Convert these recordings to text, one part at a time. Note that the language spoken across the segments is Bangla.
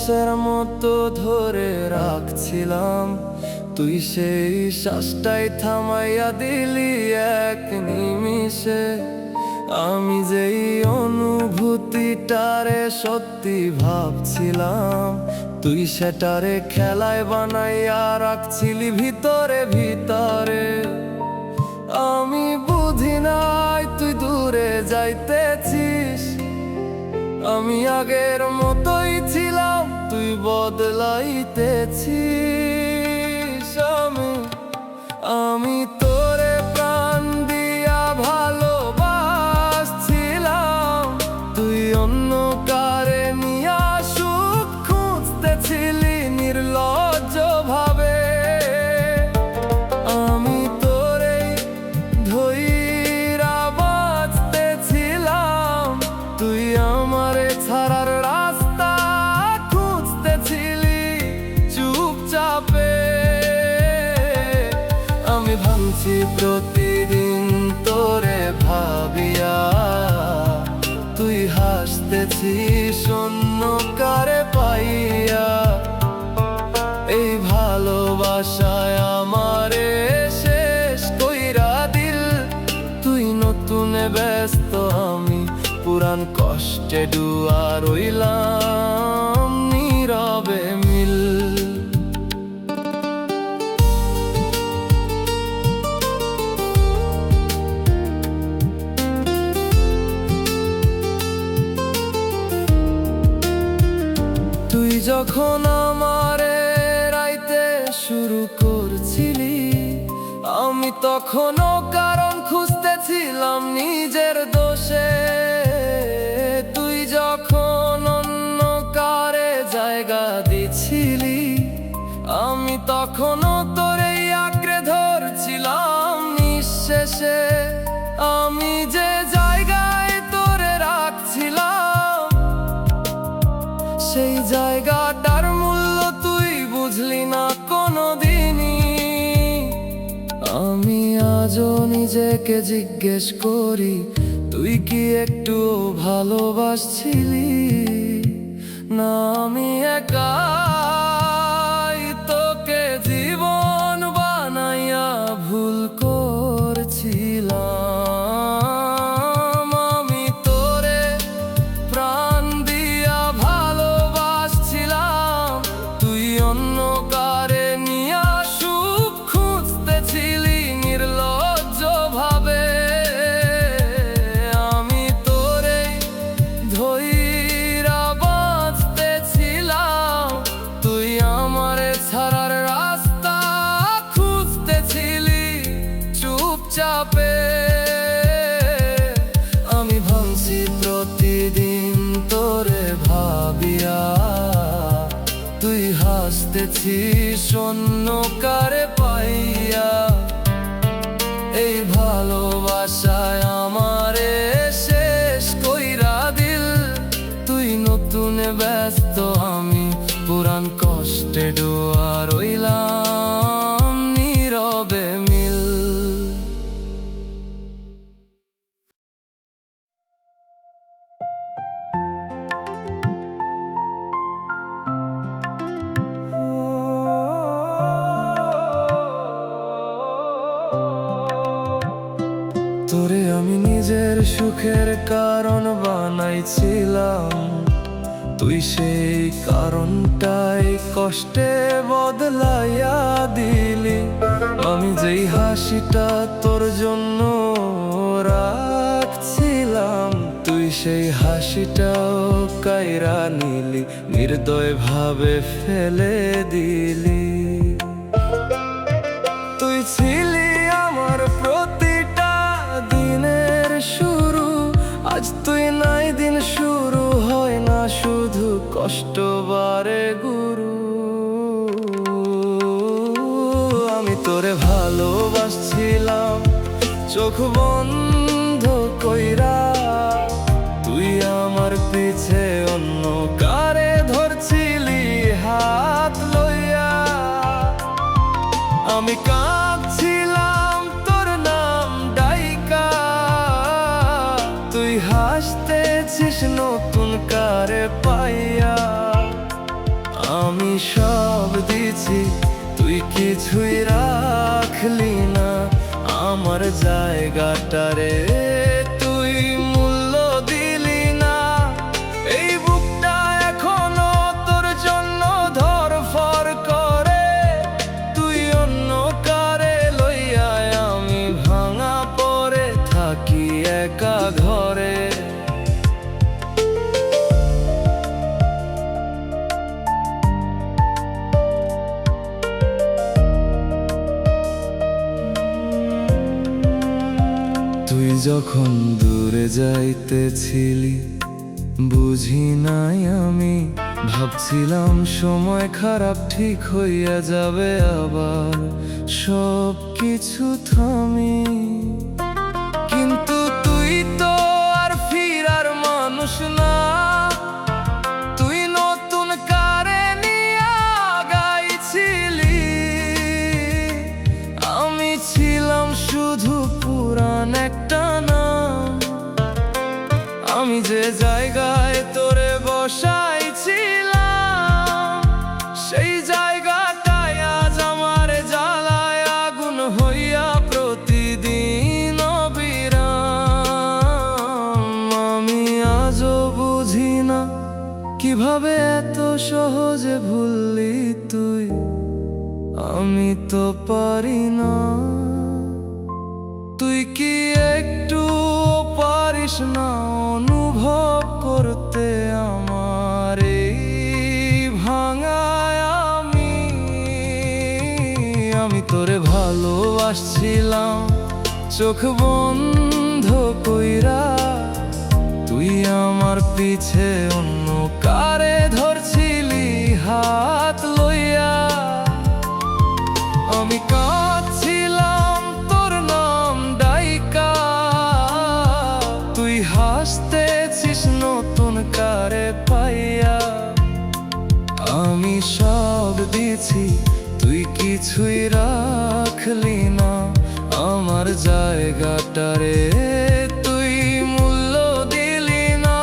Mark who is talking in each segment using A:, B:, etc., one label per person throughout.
A: শ্বাসের মতো ধরে রাখছিলাম, তুই সেই শ্বাসটাই থামাইয়া দিলি এক নিমিষে। আমি যেই অনুভূতিটারে সত্যি ভাবছিলাম, তুই সেটারে খেলায় বানাইয়া রাখছিলি ভিতরে ভিতরে। আমি বুঝি নাই তুই দূরে যাইতেছিস, আমি আগের মতোই ছিলাম, তুই বদলাইতেছিস। আমি তোরে প্রাণ দিয়া ভালোবাসছিলাম, তুই অন্য কারে নিয়া সুখ খুঁজতেছিলি নির্লজ্জ ভাবে। আমি তোরে ধইরা বাঁচতেছিলাম, তুই আমারে ছাড়ার রাস্তা খুঁজতেছিলি চুপচাপে। আমি ভাঙছি প্রতিদিন তোরে ভাবিয়া, তুই হাসতেছিস অন্য কারে পাইয়া। এই ভালোবাসায় আমারে শেষ কইরা দিল, তুই নতুনে ব্যস্ত, আমি পুরান কষ্টে ডুয়া রইলাম নীরবে মিল। তুই যখন আমারে রাইতে শুরু করছিলি, আমি তখনও কারণ খুঁজতেছিলাম নিজের দোষে। তুই যখন অন্য কারে জায়গা দিছিলি, আমি তখনও তোরেই আঁকড়ে ধরছিলাম নিঃশেষে। আমি যে জায়গায় তোরে রাখছিলাম, সেই জায়গাটার মূল্য তুই বুঝলি না কোনোদিনই। আমি আজও নিজেকে জিজ্ঞেস করি, তুই কি একটু ভালোবাসছিলি? না আমি একাই তোকে জীবন বানাইয়া ভুল করছিলাম। আমি তোরে প্রাণ দিয়া ভালোবাসছিলাম, তুই অন্য কারে নিয়া সুখ খুঁজতেছিলি নির্লজ্জ ভাবে। আমি তোরে ধইরা বাঁচতেছিলাম, তুই আমারে ছাড়ার রাস্তা খুঁজতেছিলি চুপচাপে। আমি ভাঙছি প্রতিদিন তোরে ভাবিয়া, তুই হাসতেছিস অন্য কারে পাইয়া। এই ভালোবাসায় আমারে শেষ কইরা দিল, তুই নতুনে ব্যস্ত, আমি পুরান কষ্টে ডুয়া রইলাম নীরবে মিল। তোরে আমি নিজের সুখের কারণ বানাইছিলাম, তুই সেই কারণটাই কষ্টে বদলাইয়া দিলি। আমি যেই হাসিটা তোর জন্য রাখছিলাম, তুই সেই হাসিটাও কাইরা নিলি, নির্দয় ভাবে ফেলে দিলি। তুই ছিলি আমার প্রতিটা দিনের শুরু, আজ তুই নাই, দিন শুরু হয় না, শুধু কষ্ট বারে গুরু। আমি তোরে ভালোবাসছিলাম চোখ বন্ধ কইরা, তুই আমার পিছে অন্য কারে ধরছিলি হাত লইয়া। আমি কাঁদছিলাম তোর নাম ডাইকা, তুই হাসতেছিস নতুন কারে পাইয়া। সব দিছি, তুই কিছুই রাখলি না আমার জায়গাটারে, তুই মূল্য দিলি না। এই বুকটা এখনো তোর জন্য ধরফর করে, তুই অন্য কারে লইয়া আমি ভাঙা পড়ে থাকি একা ঘরে। তুই যখন দূরে যাইতেছিলি বুঝি নাই আমি, ভাবছিলাম সময় খারাপ ঠিক হইয়া যাবে আবার সব কিছু থামি, কিন্তু তুই তো আর ফিরার মানুষ না। তুই নতুন কারে নিয়া গাইছিলি, আমি ছিলাম শুধু পুরান একটা নাম। আমি যে জায়গায় তোরে বসাইছিলাম সেই জায়গাটায় আজ আমার জ্বালায় আগুন হইয়া প্রতিদিন অবিরাম। আমি আজও বুঝি না কিভাবে এত সহজে ভুললি তুই, আমি তো পারি না। তুই কি একটু পারিস না অনুভব করতে আমার এই ভাঙায় আমি তোরে ভালোবাসছিলাম চোখ বন্ধ কইরা, তুই আমার পিছে অন্য কারে ধরছিলি হাত লইয়া। আমি কাঁদছিলাম তোর নাম ডাইকা, তুই হাসতেছিস নতুন কারে পাইয়া। আমি সব দিছি, তুই কিছুই রাখলি না আমার জায়গাটারে, তুই মূল্য দিলি না।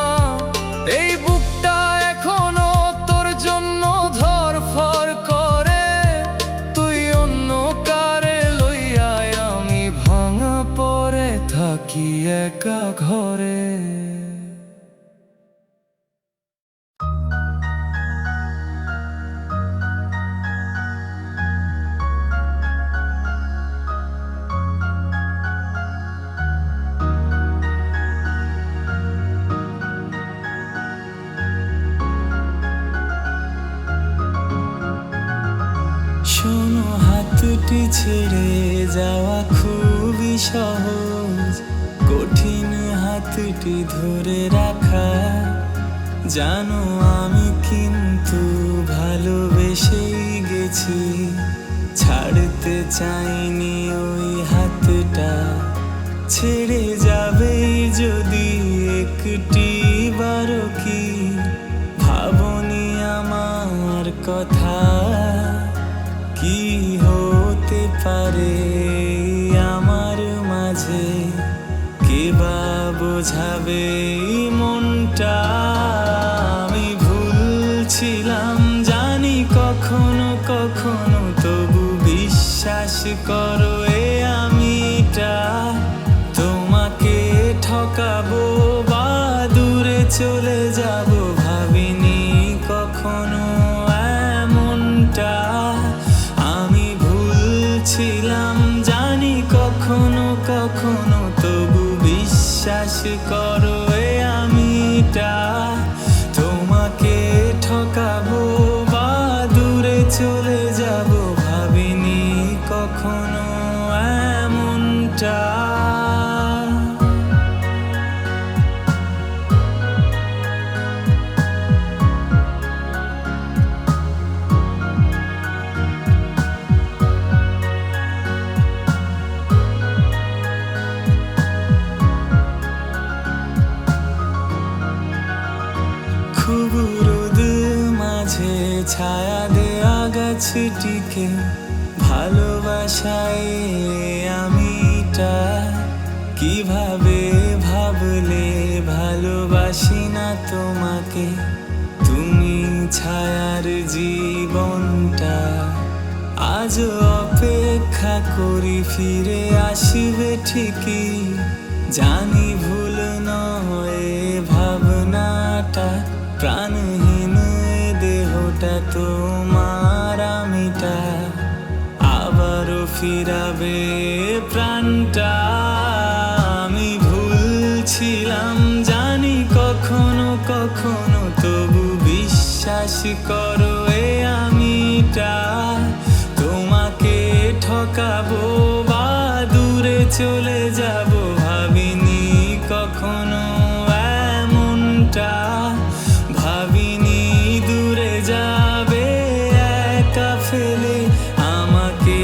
A: এই বুকটা এখনো তোর জন্য ধরফর করে, তুই অন্য কারে লইয়া আমি ভাঙা পড়ে থাকি একা ঘরে।
B: শোনো, হাতটি ছেড়ে যাওয়া খুবই সহজ, কঠিন হাতটি ধরে রাখা। জানো আমি কিন্তু ভালোবেসেই গেছি, ছাড়তে চাইনি ওই হাতটা। ছেড়ে যাবে যদি একটি বারো কি ভাবনি আমার কথা, কি হতে পারে আমার মাঝে, কে বা বোঝাবে মনটা। আমি ভুলছিলাম জানি কখনো কখনো, তবু বিশ্বাস করো এ আমিটা। তোমাকে ঠকাবো বা দূরে চলে যাব, ভাবিনি কখনো এমনটা। আমি ভুলছিলাম জানি কখনো কখনো, তবু বিশ্বাস করো এ আমিটা। তোমাকে ঠকাবো বা দূরে চলে যাব, ভাবিনি কখনো এমনটা। খুব রোদ মাঝে ছায়া দেয়া গাছটিকে ভালোবাসায় আমিটা। কিভাবে ভাবলে ভালোবাসি না তোমাকে, তুমি ছায়ার জীবনটা আজ অপেক্ষা করি ফিরে আসবে ঠিকই। জানি ভুল নয় ভাবনাটা, প্রাণহীন দেহটা তোমার আমিটা আবারও ফিরাবে প্রাণটা। আমি ভুলছিলাম জানি কখনো কখনো, তবু বিশ্বাস করো এ আমিটা তোমাকে ঠকাবো বা দূরে চলে যাব, ভাবিনি কখনো এমনটা। ভাবিনি দূরে যাবে একা ফেলে আমাকে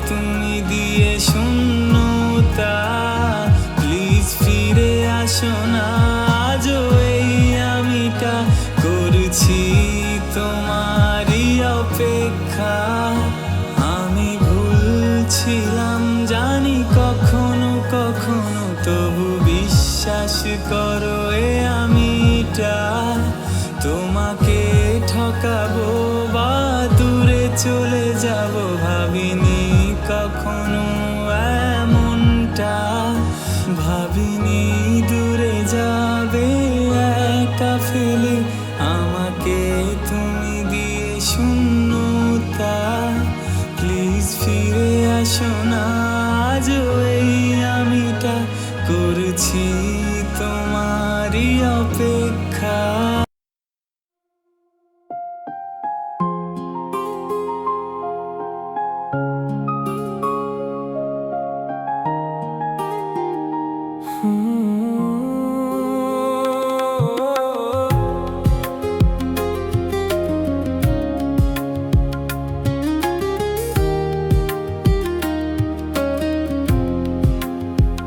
B: তুমি দিয়ে শূন্যতা। প্লিজ ফিরে আসো না, আজও এই আমিটা করছি তোমারই অপেক্ষা। আমি ভুলছিলাম জানি কখনো কখনো, তবু বিশ্বাস করো এ আমিটা তোমাকে ঠকাবো বা দূরে চলে যাব, ভাবিনি কখনো এমনটা। ভাবিনি দূরে যাবে একা ফেলে আমাকে তুমি দিয়ে শূন্যতা। প্লিজ ফিরে আসো না, আজও এই আমিটা করছি তোমারই অপেক্ষা।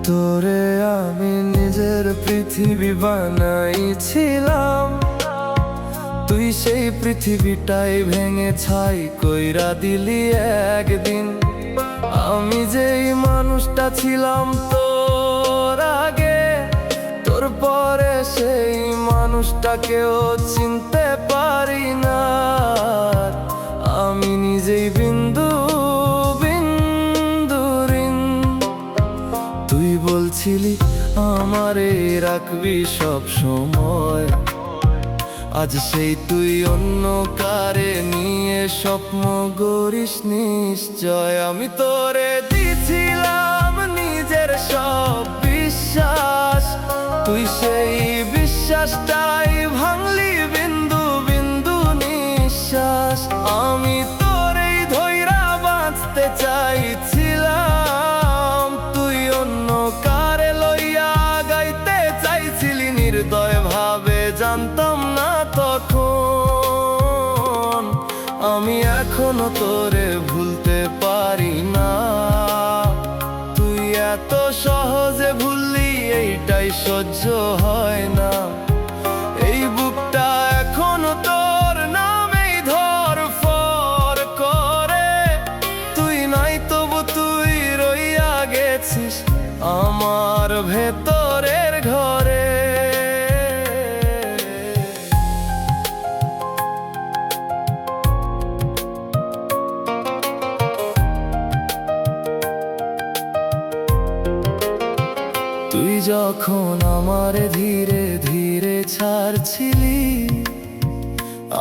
A: তোরে আমি নিজের পৃথিবী বানাইছিলাম, তুই সেই পৃথিবীটাই ভেঙে ছাই কইরা দিলি একদিন। আমি যেই মানুষটা ছিলাম তোর আগে, তোর পরে সেই মানুষটাকেও চিনতে পারি না। আমি নিজেই বিন্দু বিন্দুরিন, তুই বলছিলি আমারে রাখবি সব সময়। আজ সেই তুই অন্য কারে নিয়ে স্বপ্ন গড়িস নিশ্চয়। আমি তোরে দিছিলাম নিজের সব বিশ্বাস, তুই সেই বিশ্বাসটাই ভাঙলি বিন্দু বিন্দু নিঃশ্বাস। আমি তোরেই ধইরা বাঁচতে চাইছিলাম, তুই অন্য কারে লইয়া গাইতে চাইছিলি নির্দয় ভাবে, জানতাম না তখন। আমি এখনো তোরে ভুলতে পারি না, তুই এত সহজে ভুললি এইটাই সহ্য হয় না। এই বুকটা এখনো তোর নামেই ধরফর করে, তুই নাই তবু তুই রইয়া গেছিস আমার ভেতরের ঘরে। তুই যখন আমারে ধীরে ধীরে ছাড়ছিলি,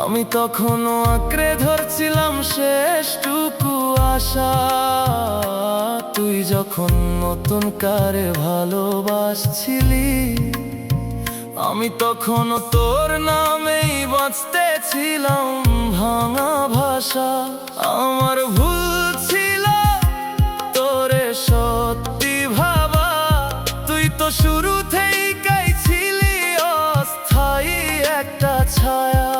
A: আমি তখনও আঁকড়ে ধরছিলাম শেষটুকু আশা। তুই যখন নতুন কারে ভালোবাসছিলি, আমি তখনও তোর নামেই বাঁচতে ছিলাম ভাঙা ভাষা। আমার ভুল ছিল তোরে সত্যি ভাবা, তুই তো শুরুতেই ছিলি অস্থায়ী একটা ছায়া।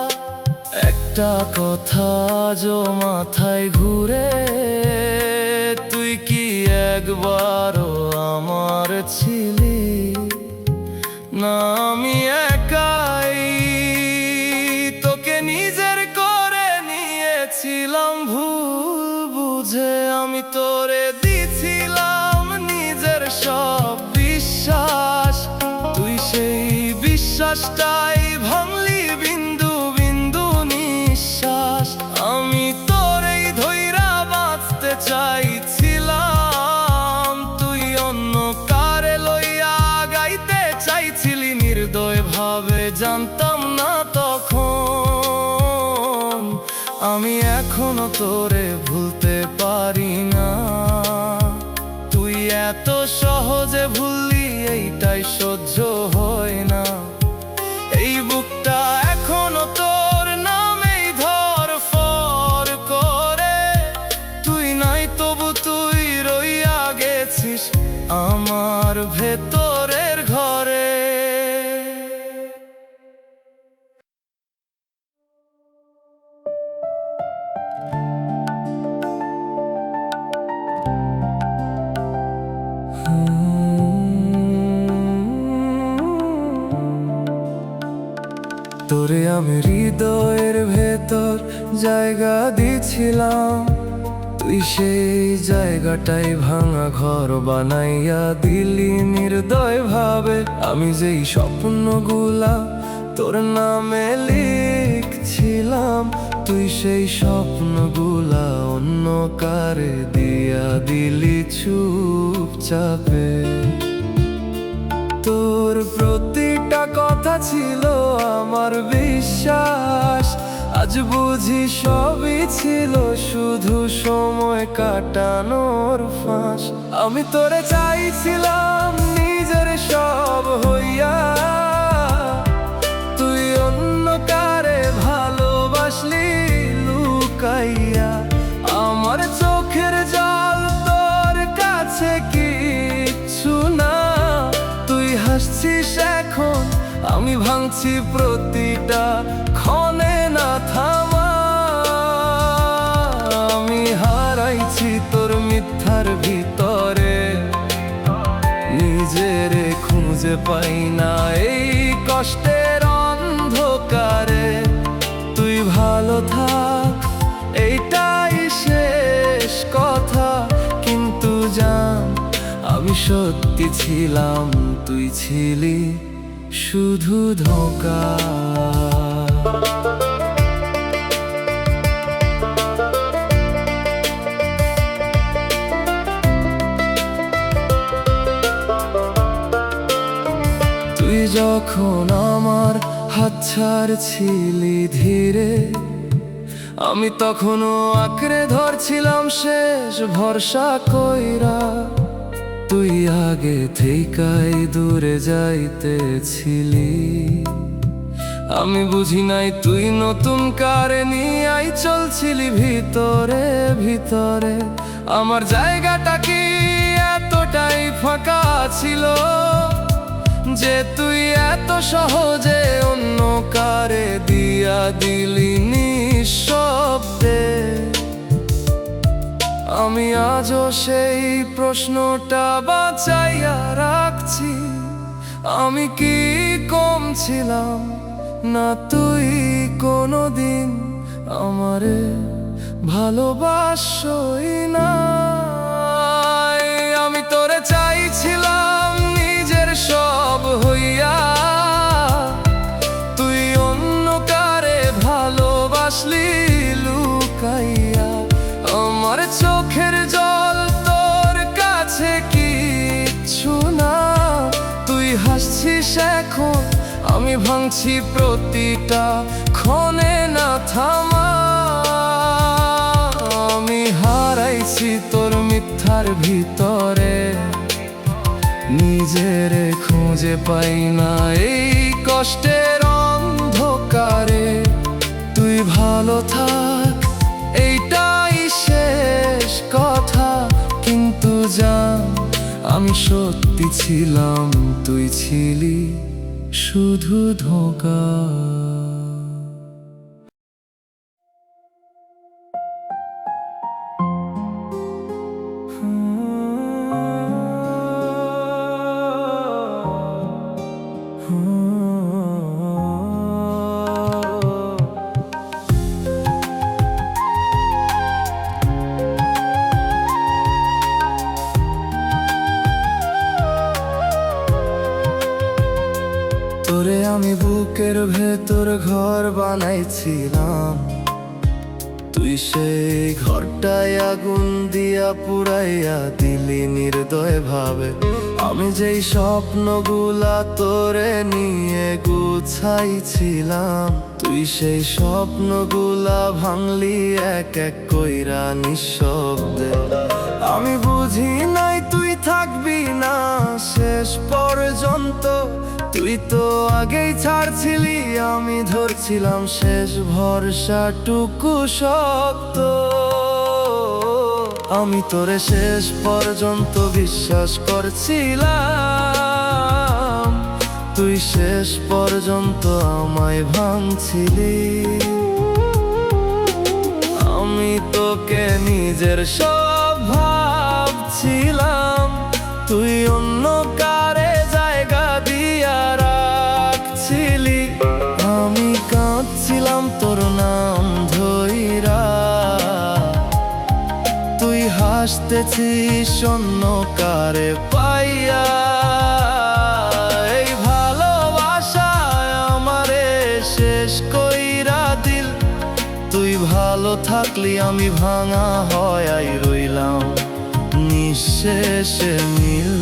A: একটা কথা যো মাথায় ঘুরে, তুই কি একবারও আমার ছিলি না? আমি একাই তোকে নিজের করে নিয়েছিলাম ভুল বুঝে। আমি তোরে দিছিলাম নিজের সব বিশ্বাস, তুই সেই বিশ্বাসটাই ভাঙলি বিন্দু বিন্দু নিঃশ্বাস। তোরে ভুলতে পারি না। তুই এত সহজে ভুললি এইটাই সহ্য হয় না। এই বুকটা এখনো তোর নামেই ধড়ফড় করে। তুই নাই তবু তুই রইয়া গেছিস আমার ভেতরের ঘরে। তোরে আমি হৃদয়ের ভেতর জায়গা দিছিলাম, তুই সেই জায়গাটাই ভাঙা ঘর বানাইয়া দিলি নির্দয় ভাবে। আমি যেই স্বপ্নগুলা তোর নামে লিখছিলাম, তুই সেই স্বপ্নগুলা অন্য কারে দিয়া দিলি চুপচাপে। তোর প্রতিটা কথা ছিল আমার বিশ্বাস, আজ বুঝি সবই ছিল শুধু সময় কাটানোর ফাঁস। আমি তোরে চাইছিলাম নিজের সব হইয়া, তুই অন্য কারে ভালোবাসলি লুকাইয়া। আমার চোখের জল তোর কাছে কিচ্ছু না, তুই হাসছিস এখন, আমি ভাঙছি প্রতিটা ক্ষণে না থামা। আমি হারাইছি তোর মিথ্যার ভিতরে, নিজেরে খুঁজে পাই না এই কষ্টের অন্ধকারে। তুই ভালো থাক এইটাই শেষ কথা, কিন্তু জান আমি সত্যি ছিলাম, তুই ছিলি শুধু ধোঁকা। তুই যখন আমার হাত ছাড়ছিলি ধীরে, আমি তখনও আঁকড়ে ধরছিলাম শেষ ভরসা কইরা। তুই আগে থেকেই দূরে যাইতেছিলি, আমি বুঝি নাই তুই নতুন কারে নিয়ে চলছিলি ভিতরে ভিতরে। আমার জায়গাটা কি এতটাই ফাঁকা ছিল যে তুই এত সহজে অন্য কারে দিয়া দিলি নিঃশব্দে। আমি আজও সেই প্রশ্নটা বাঁচাইয়া রাখছি, আমি কি কম ছিলাম না তুই কোনোদিন আমারে ভালোবাসই না। আমি তোরে চাইছিলাম নিজের সব হইয়া, তুই অন্য কারে ভালোবাসলি লুকাইয়া। আমার চোখের জল তোর কাছে কিচ্ছু না, তুই হাসছিস এখন, আমি ভাঙছি প্রতিটা ক্ষণে না থামা। আমি হারাইছি তোর মিথ্যার ভিতরে, নিজেরে খুঁজে পাই না এই কষ্টের অন্ধকারে। তুই ভালো থাক এইটাই শেষ কথা, কিন্তু জান আমি সত্যি ছিলাম, তুই ছিলি শুধু ধোঁকা। তোরে আমি বুকের ভেতর ঘর বানাইছিলাম, তুই তুই সেই ঘরটায় আগুন দিয়া পুড়াইয়া দিলি নির্দয় ভাবে। আমি যেই স্বপ্নগুলা তোরে নিয়ে গুছাইছিলাম, তুই সেই স্বপ্নগুলা ভাঙলি এক এক কইরা নিঃশব্দে। আমি বুঝি নাই তুই থাকবি না শেষ পর্যন্ত, তুই তো আগেই ছাড়ছিলি, আমি ধরছিলাম শেষ ভরসাটুকু শক্ত। আমি তোরে শেষ পর্যন্ত বিশ্বাস করছিলাম, তুই শেষ পর্যন্ত আমায় ভাঙছিলি। আমি তোকে নিজের সব ভাবছিলাম, তুই অন্য কারে জায়গা দিয়া রাখছিলি। আমি কাঁদছিলাম তোর নাম ধইরা, তুই হাসতেছিস অন্য কারে পাইয়া। এই ভালোবাসায় আমারে শেষ কইরা দিল, তুই ভালো থাকলি আমি ভাঙা হয়াই রইলাম নিঃশেষে মিল।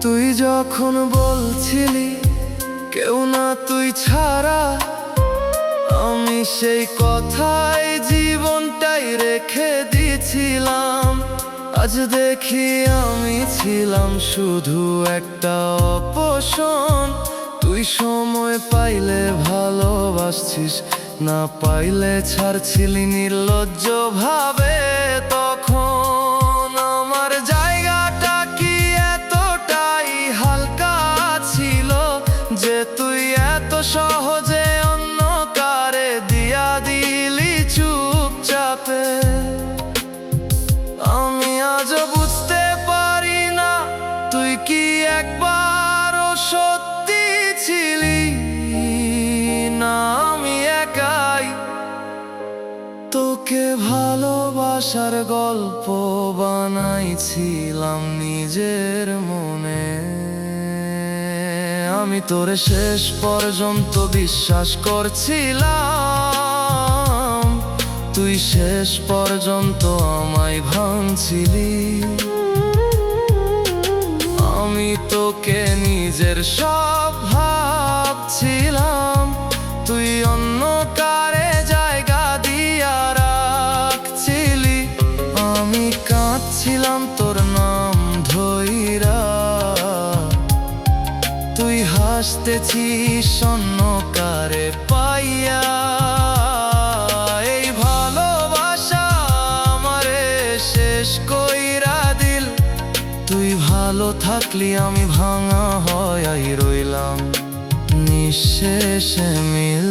A: তুই যখন বলছিলি কেউ না তুই ছাড়া, আমি সেই কথায় জীবনটাই রেখে দিয়েছিলাম। আজ দেখি আমি ছিলাম শুধু একটা অপশন। তুই সময় পাইলে ভালোবাসছিস, না পাইলে ছাড়ছিলি নির্লজ্জ ভাবে। তখন আমার জায়গাটা কি এতটাই হালকা ছিল যে তুই এত সহজে অন্য কারে দিয়া দিলি চুপচাপে। আমি আজ বুঝতে পারি না তুই কি একবারও সত্যি ছিলি না আমি একাই তোকে ভালোবাসার গল্প বানাইছিলাম নিজের মনে। আমি তোরে শেষ পর্যন্ত বিশ্বাস করছিলাম, তুই শেষ পর্যন্ত আমায় ভাঙছিলি। আমি তোকে নিজের সব ভাবছিলাম, তুই অন্য কারে জায়গা দিয়া রাখছিলি। আমি কাঁদছিলাম তোর নাম ধইরা, তুই হাসতেছিস অন্য কারে পাইয়া। এই ভালোবাসা আমারে শেষ কইরা দিল, তুই ভালো থাকলি আমি ভাঙা হয়াই রইলাম নিঃশেষে মিল।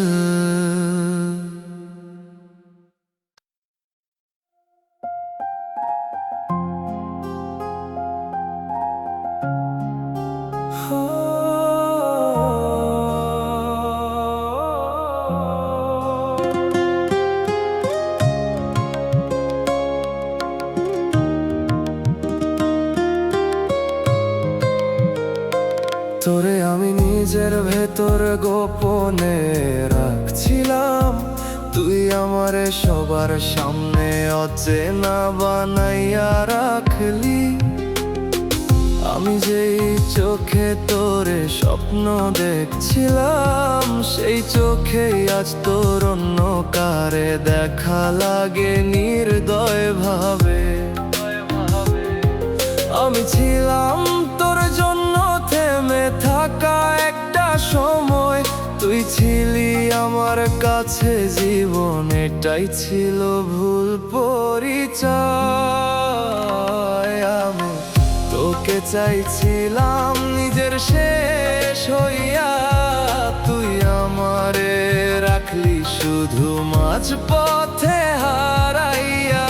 A: তোরে আমি নিজের ভেতর গোপনে রাখছিলাম, তুই আমারে সবার সামনে অচেনা বানাইয়া রাখলি। আমি যেই চোখে তোরে স্বপ্ন দেখছিলাম, সেই চোখেই আজ তোর অন্য কারে দেখা লাগে নির্দয় ভাবে। আমি ছিলাম তোর জন্য থেমে থাকা একটা সময়, তুই ছিলি আমার কাছে জীবন, এটাই ছিল ভুল পরিচয়। আমি তোকে চাইছিলাম নিজের শেষ হইয়া, তুই আমারে রাখলি শুধু মাঝ পথে হারাইয়া।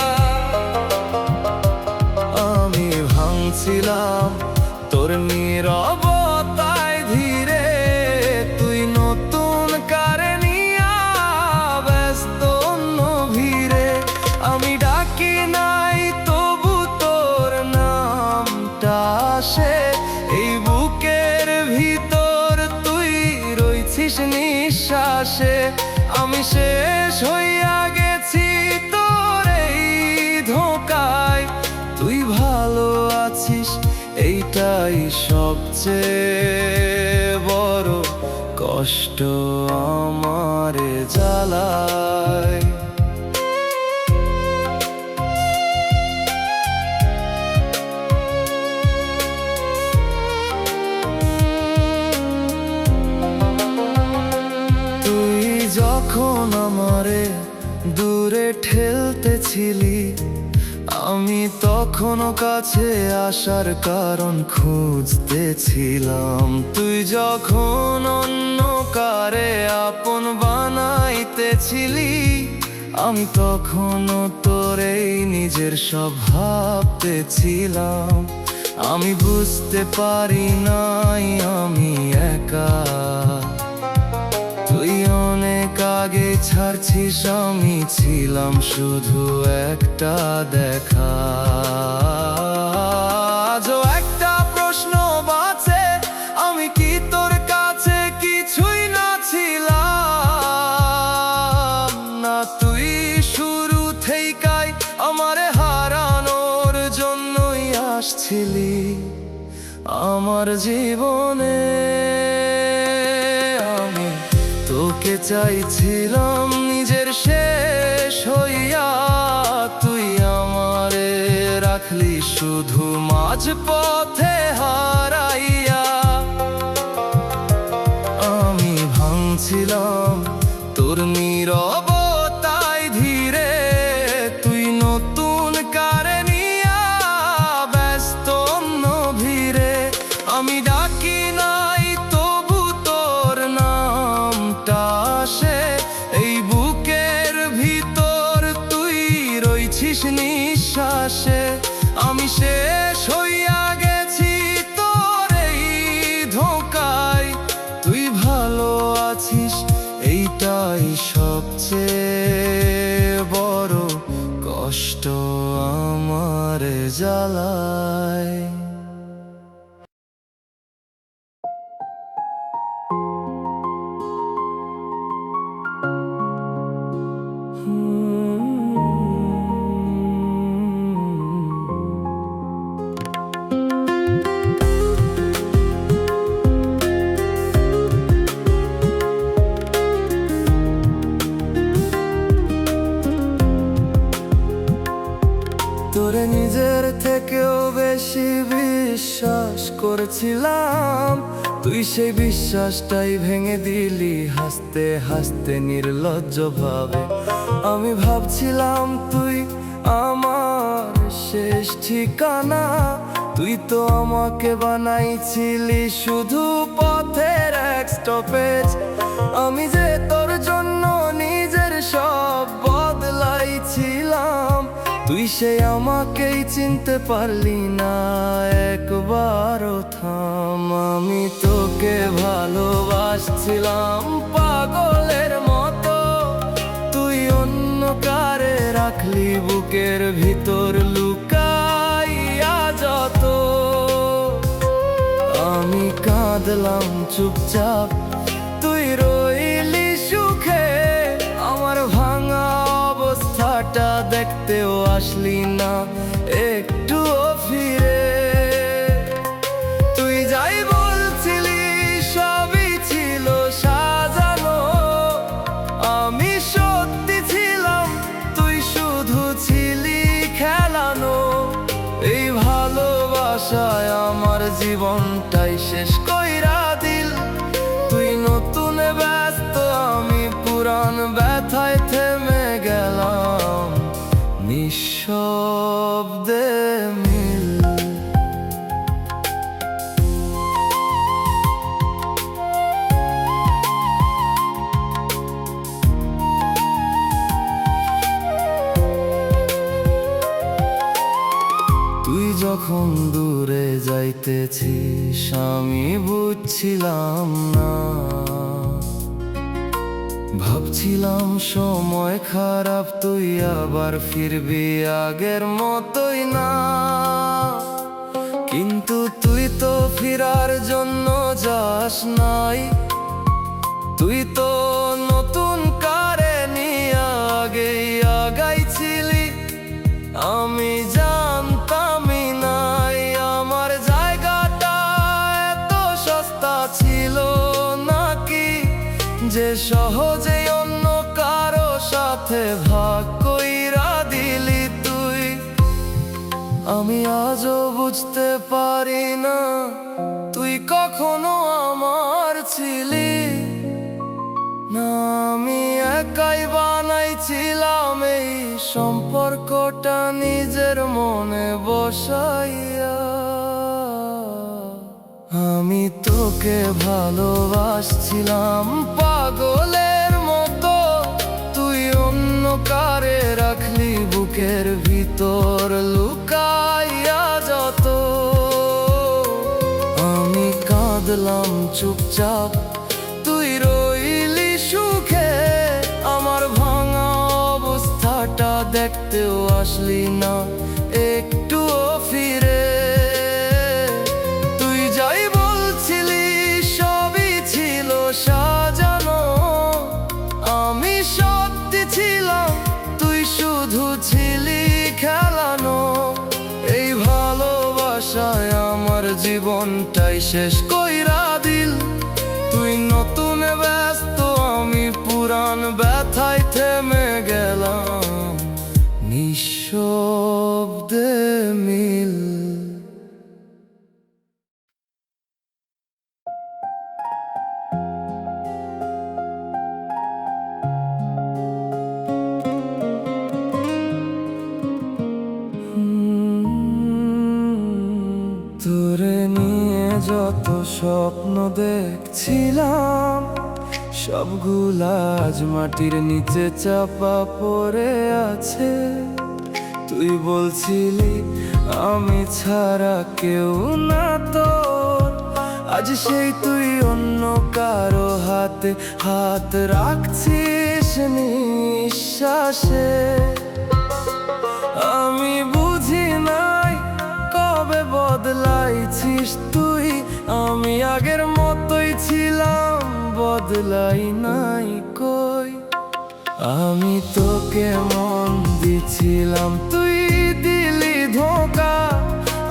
A: আমি ভাঙছিলাম তোর নীরবতায় ধীরে, তুই নতুন কারে নিয়া ব্যস্ত অন্য ভিড়ে। আমি ডাকি নাই তবু আসে, এই বুকের ভিতর তুই রইছিস নিঃশ্বাসে। আমি শেষ হইয়া গেছি তোর এই ধোঁকায়, তুই ভালো আছিস এইটাই সবচেয়ে বড় কষ্ট আমারে জ্বালায়। তুই যখন আমারে দূরে ঠেলতেছিলি, আমি তখনও কাছে আসার কারণ খুঁজতেছিলাম। তুই যখন অন্য কারে আপন বানাইতেছিলি, আমি তখনও তোরেই নিজের সব ভাবতেছিলাম। আমি বুঝতে পারি নাই আমি একা, তুই অনেক আগে ছাড়ছিস, আমি ছিলাম শুধু একটা দেখা। আজও একটা প্রশ্ন বাঁচে, আমি কি তোর কাছে কিছুই না ছিলাম না? তুই শুরু থেইকাই আমারে হারানোর জন্যই আসছিলি আমার জীবনে। আমি তোকে চাইছিলাম নিজের শেষ হইয়া, তুই আমারে রাখলি শুধু মাঝ পথে হারাইয়া। আমি ভাঙছিলাম তোর নীরবতায় ধীরে, তুই নতুন কারে নিয়া ব্যস্ত অন্য ভিড়ে। আমি ডাকি নাই তবু তোর নামটা আসে, এই বুকের ভিতর তুই রইছিস নিঃশ্বাসে। আমি শেষ হইয়া গেছি তোর এই ধোঁকায়, তুই ভালো আছিস এইটাই সবচেয়ে বড় কষ্ট আমার জ্বালায়। তোরে নিজের থেকেও বেশি বিশ্বাস করেছিলাম, তুই সেই বিশ্বাসটাই ভেঙে দিলি হাসতে হাসতে নির্লজ্জ ভাবে। আমি ভাবছিলাম তুই আমার শেষ ঠিকানা, তুই তো আমাকে বানাইছিলি শুধু পথের এক স্টপেজ। আমি যে তোর জন্য নিজের সব বদলাইছিলাম, তুই সে আমাকেই চিনতে পারলি না একবারও থাম। আমি তোকে ভালোবাসছিলাম পাগলের মতো, তুই অন্য কারে রাখলি বুকের ভিতর লুকাইয়া যত। আমি কাঁদলাম চুপচাপ, তুই রইলি সুখে, আমার ভাঙা অবস্থাটা দেখতেও আসলি না একটুও ফিরে। তুই যাই বলছিলি সবই ছিল সাজানো, আমি সত্যি ছিলাম, তুই শুধু ছিলি খেলানো। এই ভালোবাসায় আমার জীবনটাই শেষ কইরা দিল, তুই নতুন ব্যস্ত, আমি পুরান ব্যথায় থেমে গেলাম নিঃশব্দে মিল। তুই যখন দূরে যাইতেছিস আমি বুঝছিলাম না, ভাবছিলাম সময় খারাপ, তুই আবার ফিরবি আগের মতোই না। কিন্তু তুই তো ফিরার জন্য যাস নাই। তুই তো নতুন কারে নিয়ে আগেই আগাইছিলি। আমি জানতামই নাই আমার জায়গাটা এত সস্তা ছিল নাকি, যে সহজে অন্য কারো সাথে ভাগ কইরা দিলি তুই। আমি আজও বুঝতে পারি না তুই কখনো আমার ছিলি না। আমি একাই বানাইছিলাম এই সম্পর্কটা নিজের মনে বসাইয়া। আমি তোকে ভালোবাসছিলাম পাগলের মতো, তুই অন্য কারে রাখলি বুকের ভিতর লুকাইয়া যত। আমি কাঁদলাম চুপচাপ, তুই রইলি সুখে। আমার ভাঙা অবস্থাটা দেখতেও আসলি না একটুও ফিরে। তুই যাই বলছিলি সবই ছিল সাজানো, আমি সত্যি ছিলাম, তুই শুধু ছিলি খেলানো। এই ভালোবাসায় আমার জীবনটাই শেষ কইরা দিল। তুই নতুন ব্যস্ত, আমি পুরান ব্যথায় থেমে গেলাম নিঃশব্দে মিল। তোরে নিয়ে যত স্বপ্ন দেখছিলাম, সবগুলা আজ মাটির নিচে চাপা পড়ে আছে। তুই বলছিলি আমি ছাড়া কেউ না তোর, আজ সেই তুই অন্য কারো হাতে হাত রাখছিস নিঃশ্বাসে। আমি বুঝি নাই কবে বদলাইছিস তুই, আমি আগের মতোই ছিলাম, বদলাই নাই কই। আমি তোকে মন দিছিলাম, তুই দিলি ধোঁকা।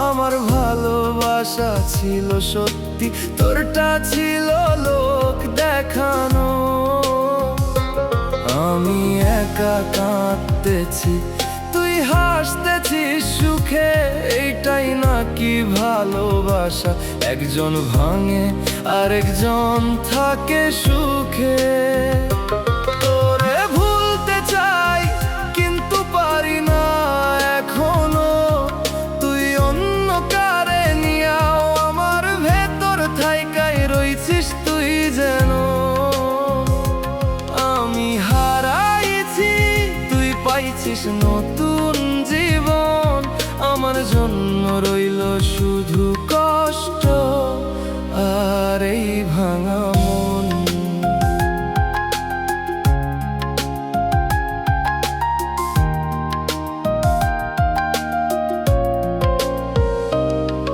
A: আমার ভালোবাসা ছিল সত্যি, তোরটা ছিল লোক দেখানো। আমি একা কাঁদতেছি, তুই হাসতেছিস সুখে। এইটাই নাকি ভালোবাসা, একজন ভাঙে আরেকজন থাকে সুখে। তোরে ভুলতে চাই কিন্তু পারি না এখনো, তুই অন্য কারে নিয়াও আমার ভেতর থাইকাই রইছিস তুই যেন। আমি হারাইছি, তুই পাইছিস নতুন জীবন। আমার জন্য রইল শুধু কষ্ট আর এই ভাঙা মন।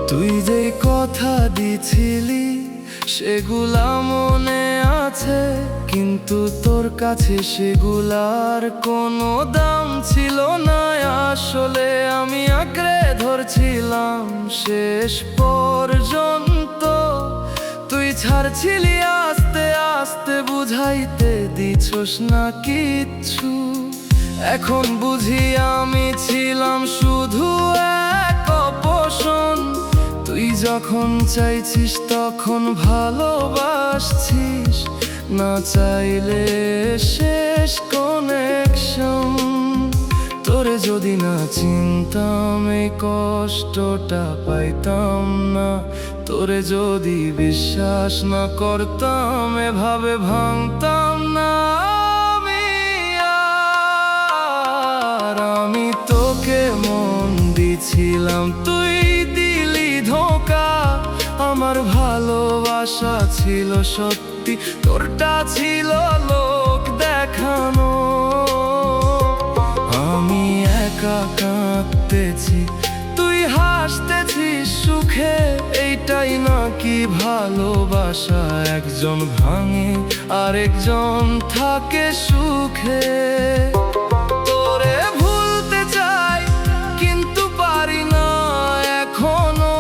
A: তুই যে কথা দিছিলি সেগুলা মনে আছে, কিন্তু তোর কাছে সেগুলার কোনো দাম ছিল না। আসলে আমি আঁকড়ে ধরছিলাম শেষ পর্যন্ত, তুই ছাড়ছিলি আস্তে আস্তে, বুঝাইতে দিছস না কিচ্ছু। এখন বুঝি আমি ছিলাম শুধু এক অপশন, তুই যখন চাইছিস তখন ভালোবাসছিস, না চাইলে শেষ কানেকশন। তোরে যদি না চিনতাম এই কষ্টটা পাইতাম না, তোরে যদি বিশ্বাস না করতাম এভাবে ভাঙতাম না আমি। আর আমি তোকে মন দিছিলাম, তুই দিলি ধোঁকা। আমার ভালোবাসা ছিল সত্যি, তোরটা ছিল লোক দেখানো। আমি একা কাঁদতেছি, তুই হাসতেছিস সুখে। ভালোবাসা একজন ভাঙে আরেকজন থাকে সুখে। তোরে ভুলতে চাই কিন্তু পারি না এখনো,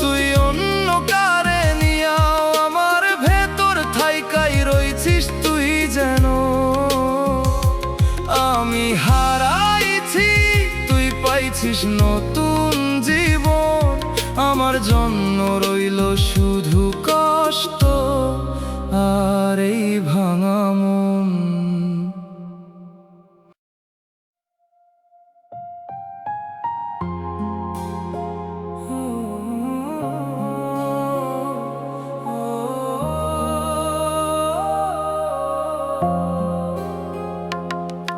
A: তুই অন্য কারে নিয়াও আমার ভেতর থাইকাই রইছিস তুই যেন। আমি হারাইছি তুই পাইছিস নতুন জীবন, আমার জন্য রইল শুধু কষ্ট আর এই ভাঙা মন।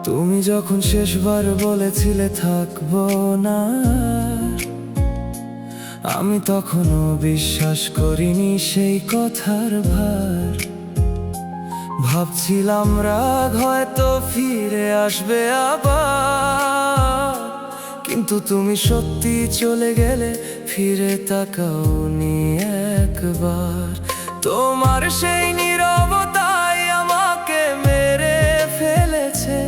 A: তুমি যখন শেষবার বলেছিলে থাকবো না, আমি তখনও বিশ্বাস করিনি সেই কথার ভার। ভাবছিলাম রাগ হয়তো ফিরে আসবে আবার, কিন্তু তুমি সত্যি চলে গেলে ফিরে তাকাওনি একবার। তোমার সেই নীরবতাই আমাকে মেরে ফেলেছে,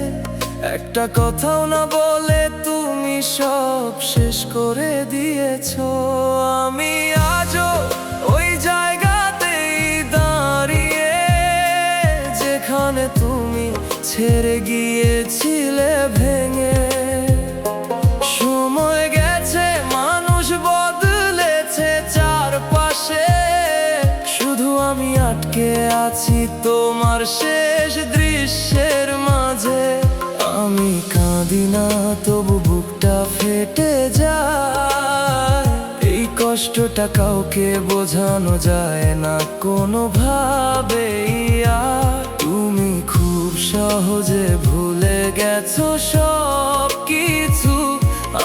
A: একটা কথাও না বলে তুমি সব শেষ করে দিয়েছো। আমি আজও ওই জায়গাতেই দাঁড়িয়ে যেখানে তুমি ছেড়ে গিয়েছিলে ভেঙে। সময় গেছে, মানুষ বদলেছে চারপাশে, শুধু আমি আটকে আছি তোমার শেষ দৃশ্যের মাঝে। আমি কাঁদি না তবু বুকটা ফেটে যায়, এই কষ্টটা কাউকে বোঝানো যায় না কোনোভাবেই। আর তুমি খুব সহজে ভুলে গেছো সব কিছু,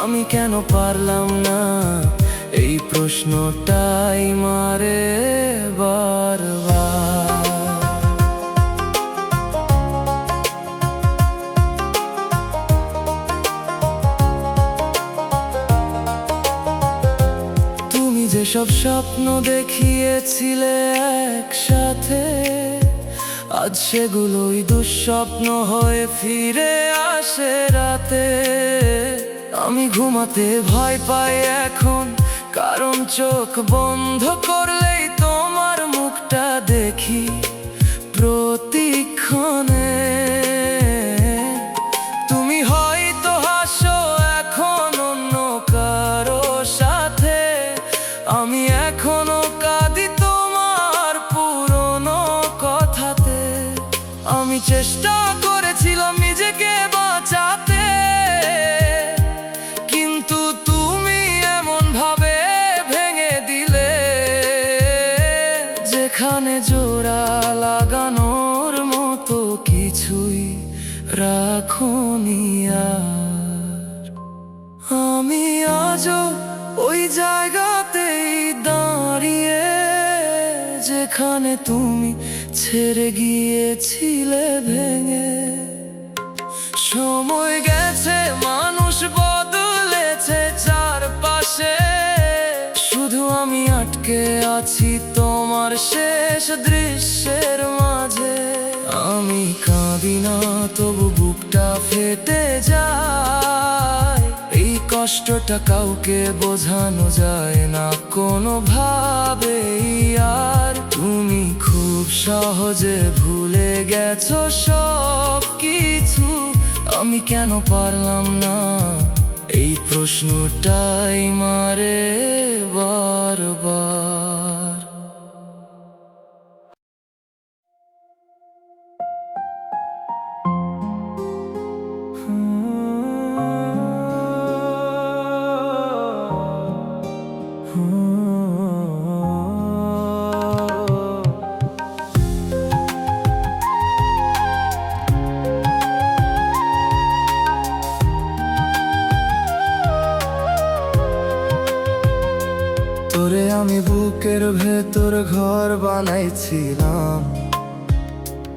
A: আমি কেন পারলাম না এই প্রশ্নটাই মারে বারবার। যেসব স্বপ্ন দেখিয়েছিলে একসাথে, আজ সেগুলোই দুঃস্বপ্ন হয়ে ফিরে আসে রাতে। আমি ঘুমাতে ভয় পাই এখন, কারণ চোখ বন্ধ করলেই তোমার মুখটা দেখি প্রতিক্ষণে। তুমি হয়তো হাসো এখন অন্য কারো সাথে, আমি এখনো কাঁদি তোমার পুরনো কথাতে। আমি চেষ্টা করেছিলাম নিজেকে বাঁচাতে, কিন্তু তুমি এমন ভাবে ভেঙে দিলে, যেখানে জোড়া লাগানোর মতো কিছুই রাখোনি আর। আমি আজও ওই জায়গাতেই দাঁড়িয়ে যেখানে তুমি ছেড়ে গিয়েছিলে ভেঙে। সময় গেছে, মানুষ বদলেছে চারপাশে, শুধু আমি আটকে আছি তোমার শেষ দৃশ্যের মাঝে। আমি কাঁদি না তবু বুকটা ফেটে যায়, এই কষ্টটা কাউকে বোঝানো যায় না কোনোভাবেই। আর তুমি খুব সহজে ভুলে গেছো সব কিছু, আমি কেন পারলাম না এই প্রশ্নটাই মারে বারবার। তোরে আমি বুকের ভেতর ঘর বানাইছিলাম,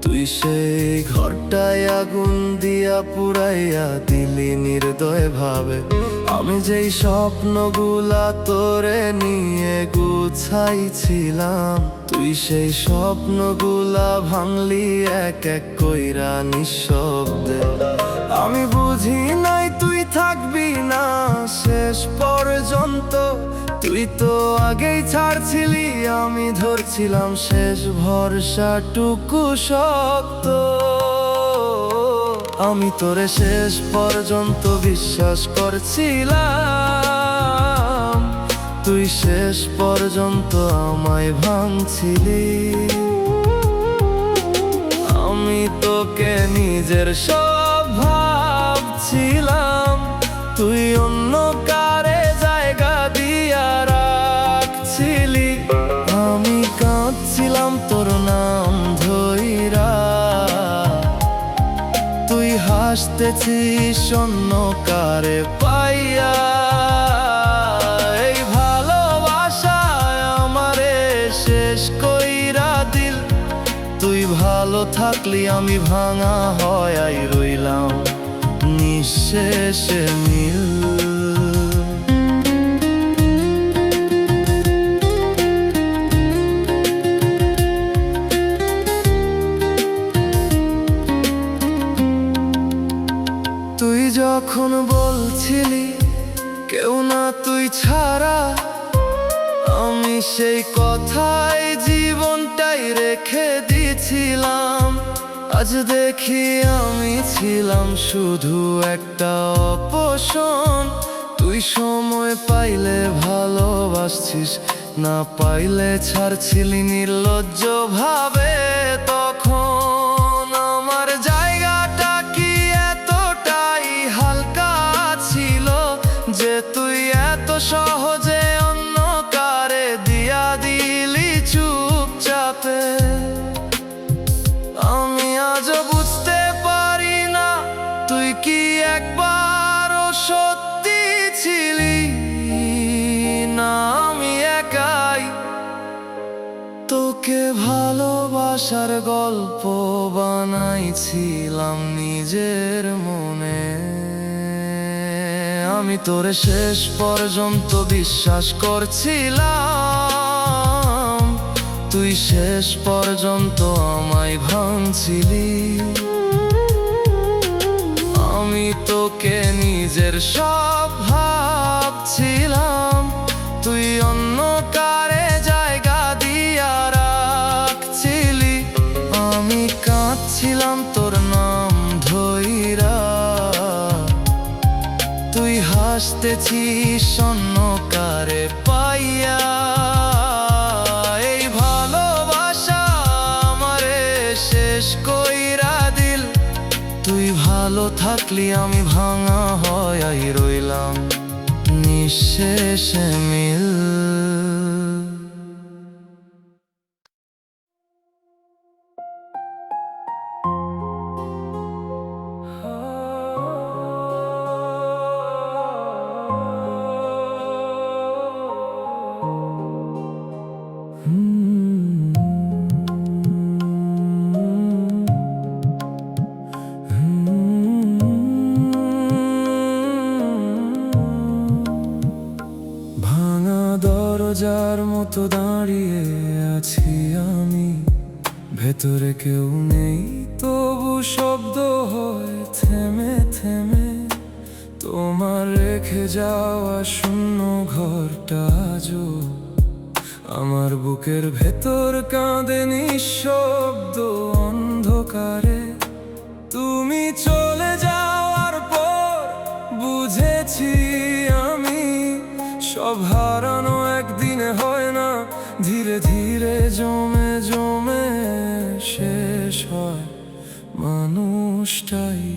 A: তুই সেই ঘরটায় আগুন দিয়া পুরাইয়া দিলি নির্দয় ভাবে। আমি যেই স্বপ্নগুলা তোরে নিয়ে গুছাইছিলাম, তুই সেই স্বপ্নগুলা ভাঙলি এক এক কইরা নিঃশব্দে। আমি বুঝি নাই তুই থাকবি না শেষ পর্যন্ত, তুই তো আগেই ছাড়ছিলি, আমি ধরছিলাম শেষ ভরসাটুকু শক্ত। আমি তোরে শেষ পর্যন্ত বিশ্বাস করছিলাম, তুই শেষ পর্যন্ত আমায় ভাঙছিলি। আমি তোকে নিজের সব ভাবছিলাম, তুই অন্য কারে জায়গা দিয়া রাখছিলি। আমি কাঁদছিলাম তোর নাম ধইরা, তুই হাসতেছিস অন্য কারে পাইয়া। এই ভালোবাসায় আমারে শেষ কইরা দিল, তুই ভালো থাকলি আমি ভাঙা হয়াই রইলাম নিঃশেষে মিল। তুই যখন বলছিলি কেউ না তুই ছাড়া, আমি সেই কথায় জীবনটাই রেখে দিয়েছিলাম। আজ দেখি আমি ছিলাম শুধু একটা অপশন, তুই সময় পাইলে ভালোবাসছিস, না পাইলে ছাড়ছিলি নির্লজ্জ ভাবে। তখন আমার জায়গাটা কি এতটাই হালকা ছিল যে তুই এত সহজে অন্য কারে দিয়া দিলি চুপচাপে। আমি আজও বুঝতে পারি না তুই কি একবারও সত্যি ছিলি না আমি একাই তোকে ভালোবাসার গল্প বানাইছিলাম নিজের মনে। আমি তোরে শেষ পর্যন্ত বিশ্বাস করছিলাম, তুই শেষ পর্যন্ত আমায় ভাঙছিলি। আমি তোকে নিজের সব ভাবছিলাম, তুই অন্য কারে জায়গা দিয়া রাখছিলি। আমি কাঁদছিলাম তোর নাম ধইরা, তুই হাসতেছিস অন্য কারে পাইয়া। এই ভালোবাসা আমারে শেষ কইরা দিল, তুই ভালো থাকলি আমি ভাঙা হয়াই রইলাম নিঃশেষে মিল। দরজার মতো দাঁড়িয়ে আছি আমি, ভেতরে কেউ নেই তবু শব্দ হয় থেমে থেমে। তোমার রেখে যাওয়া শূন্য ঘরটা আজও আমার বুকের ভেতর কাঁদে নিঃশব্দ অন্ধকারে। তুমি চলে যাওয়ার পর বুঝেছি আমি, সব হারানো একদিনে হয় না, ধীরে ধীরে জমে জমে শেষ হয় মানুষটাই।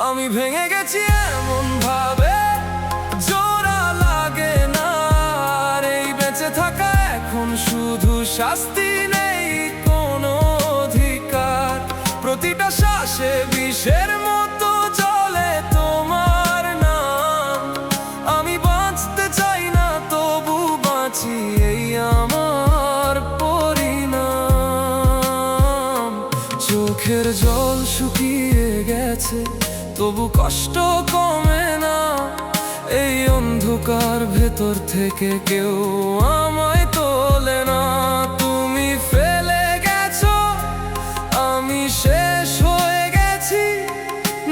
A: আমি ভেঙে গেছি এমন ভাবে জোড়া লাগে না, আর এই বেঁচে থাকা এখন শুধু শাস্তি, নেই কোনো অধিকার। প্রতিটা শ্বাসে বিষের মতো চলে তোমার নাম, আমি বাঁচতে চাই না তবু বাঁচি, এই আমার পরিণাম। চোখের জল শুকিয়ে গেছে তবু কষ্ট কমে না, এই অন্ধ অন্ধকার ভেতর থেকে কেউ আমায় তোলে না। তুমি ফেলে গেছো, আমি শেষ হয়ে গেছি,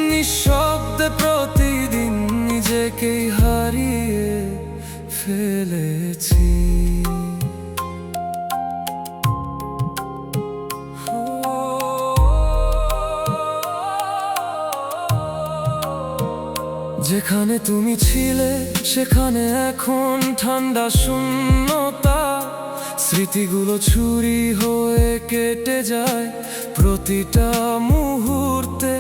A: নিঃশব্দে প্রতিদিন নিজেকেই হারিয়ে ফেলেছি। যেখানে তুমি ছিলে সেখানে এখন ঠান্ডা শূন্যতা, স্মৃতিগুলো ছুরি হয়ে কেটে যায় প্রতিটা মুহূর্তে।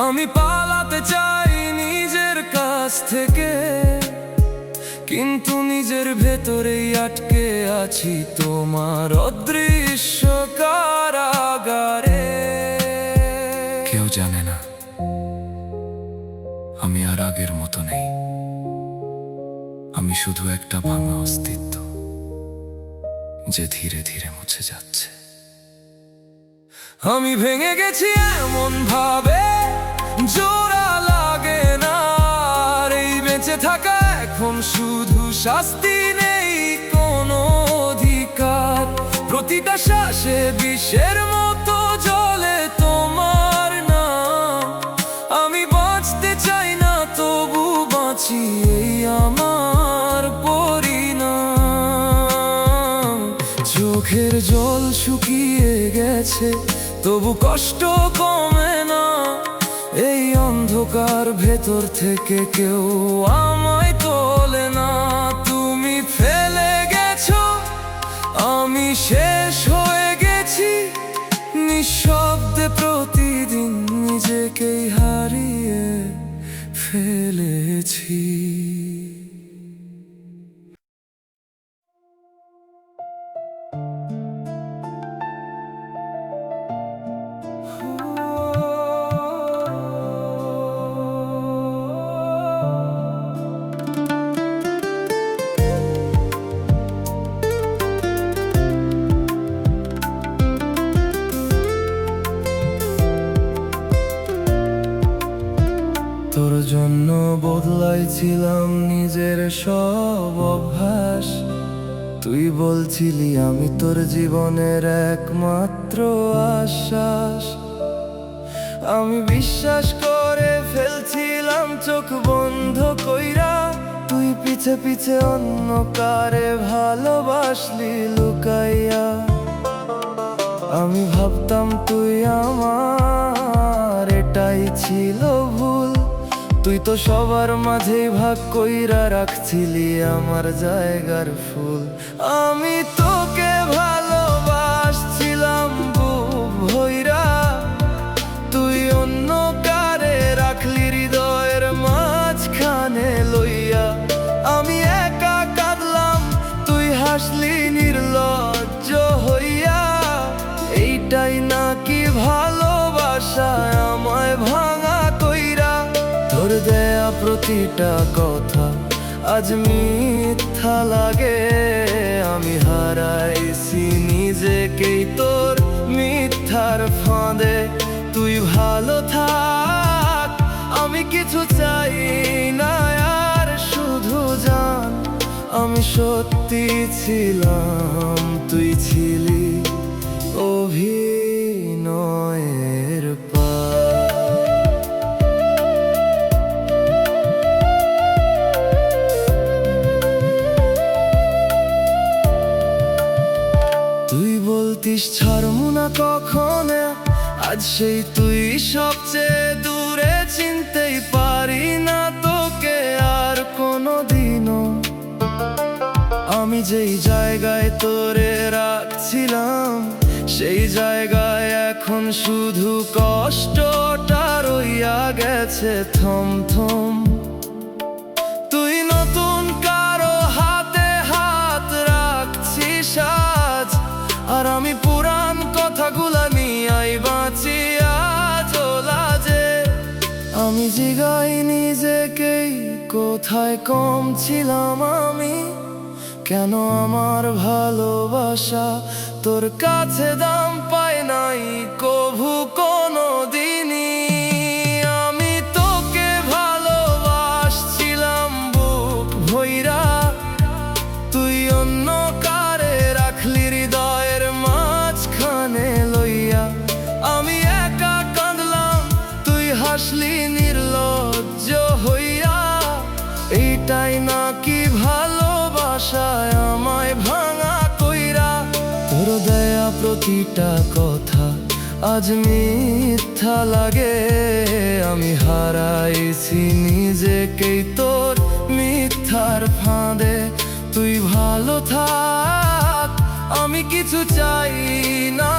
A: আমি পালাতে চাই নিজের কাছ থেকে, কিন্তু নিজের ভেতরেই আটকে আছি তোমার অদৃশ্য কারাগারে। কেউ জানে না আমি আর আগের মতো নেই, আমি শুধু একটা ভাঙা অস্তিত্ব যে ধীরে ধীরে মুছে যাচ্ছে। আমি ভেঙে গেছি এমন ভাবে জোড়া লাগে না, আর এই বেঁচে থাকা এখন শুধু শাস্তি, নেই কোনো অধিকার। প্রতিটা শ্বাসে বিষের মতো জ্বলে তোমার নাম। আমি বাঁচতে চাই না তবু বাঁচি, এই আমার পরিণাম। চোখের জল শুকিয়ে গেছে তবু কষ্ট কমে না, এই অন্ধকার ভেতর থেকে কেউ আমায় তোলে না। তুমি ফেলে গেছো, আমি শেষ হয়ে গেছি, নিঃশব্দে প্রতিদিন নিজেকেই হারিয়ে ফেলেছি। তোর জন্য বদলাইছিলাম নিজের সব অভ্যাস। তুই বলছিলি আমি তোর জীবনের একমাত্র আশ্বাস। আমি বিশ্বাস করে ফেলছিলাম চোখ বন্ধ কইরা, তুই পিছে পিছে অন্য কারে ভালোবাসলি লুকাইয়া। আমি ভাবতাম তুই আমার, এটাই ছিল ভুল। তুই তো সবার মাঝেই ভাগ কইরা রাখছিলি আমার জায়গার ফুল। আমি তোকে ভালোবাসছিলাম বুক ভইরা, তুই অন্য কারে রাখলি হৃদয়ের মাঝখানে লইয়া। আমি একা কাঁদলাম, তুই হাসলি নির্লজ্জ হইয়া। এইটাই নাকি ভালোবাসা, আমায় ভাঙা কইরা। তোর দেয়া প্রতিটা কথা আজ মিথ্যা লাগে। আমি হারাইছি নিজেকেই তোর মিথ্যার ফাঁদে। তুই ভালো থাক, আমি কিছু চাই না আর, শুধু জান আমি সত্যি ছিলাম, তুই ছিলি অভিনয়ের পার। তুই বলতিস ছাড়মু না কখনো, আজ সেই তুই সবচেয়ে দূরে। চিনতেই পারি না তোকে আর কোনোদিনও। আমি যেই জায়গায় তোরে রাখছিলাম সেই জায়গায় এখন শুধু কষ্টটা রইয়া গেছে থমথম। তুই নতুন কারো হাতে হাত রাখছিস আজ, আর আমি পুরান কথাগুলা নিয়াই বাঁচি আজ লাজে। আমি জিগাই নিজেকেই কোথায় কম ছিলাম আমি, কেন আমার ভালোবাসা তোর কাছে দাম পায় নাই কভু কোনো দিনই। আমি তোকে ভালোবাসছিলাম বুক ভইরা,
C: প্রতিটা কথা আজ মিথ্যা লাগে। আমি হারাইছি নিজেকেই তোর মিথ্যার ফাঁদে। তুই ভালো থাক, আমি কিছু চাই না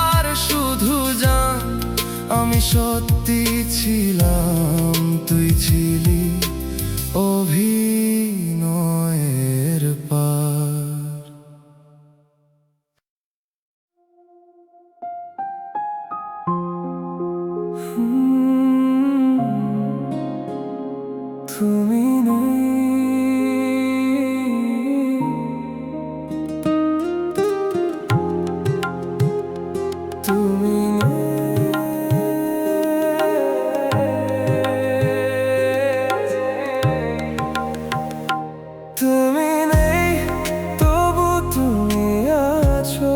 C: আর, শুধু জান আমি সত্যি ছিলাম, তুই ছিলি অভিনয়ের পার। তুমি তুমি তুমি নেই, তবু তুমি আছো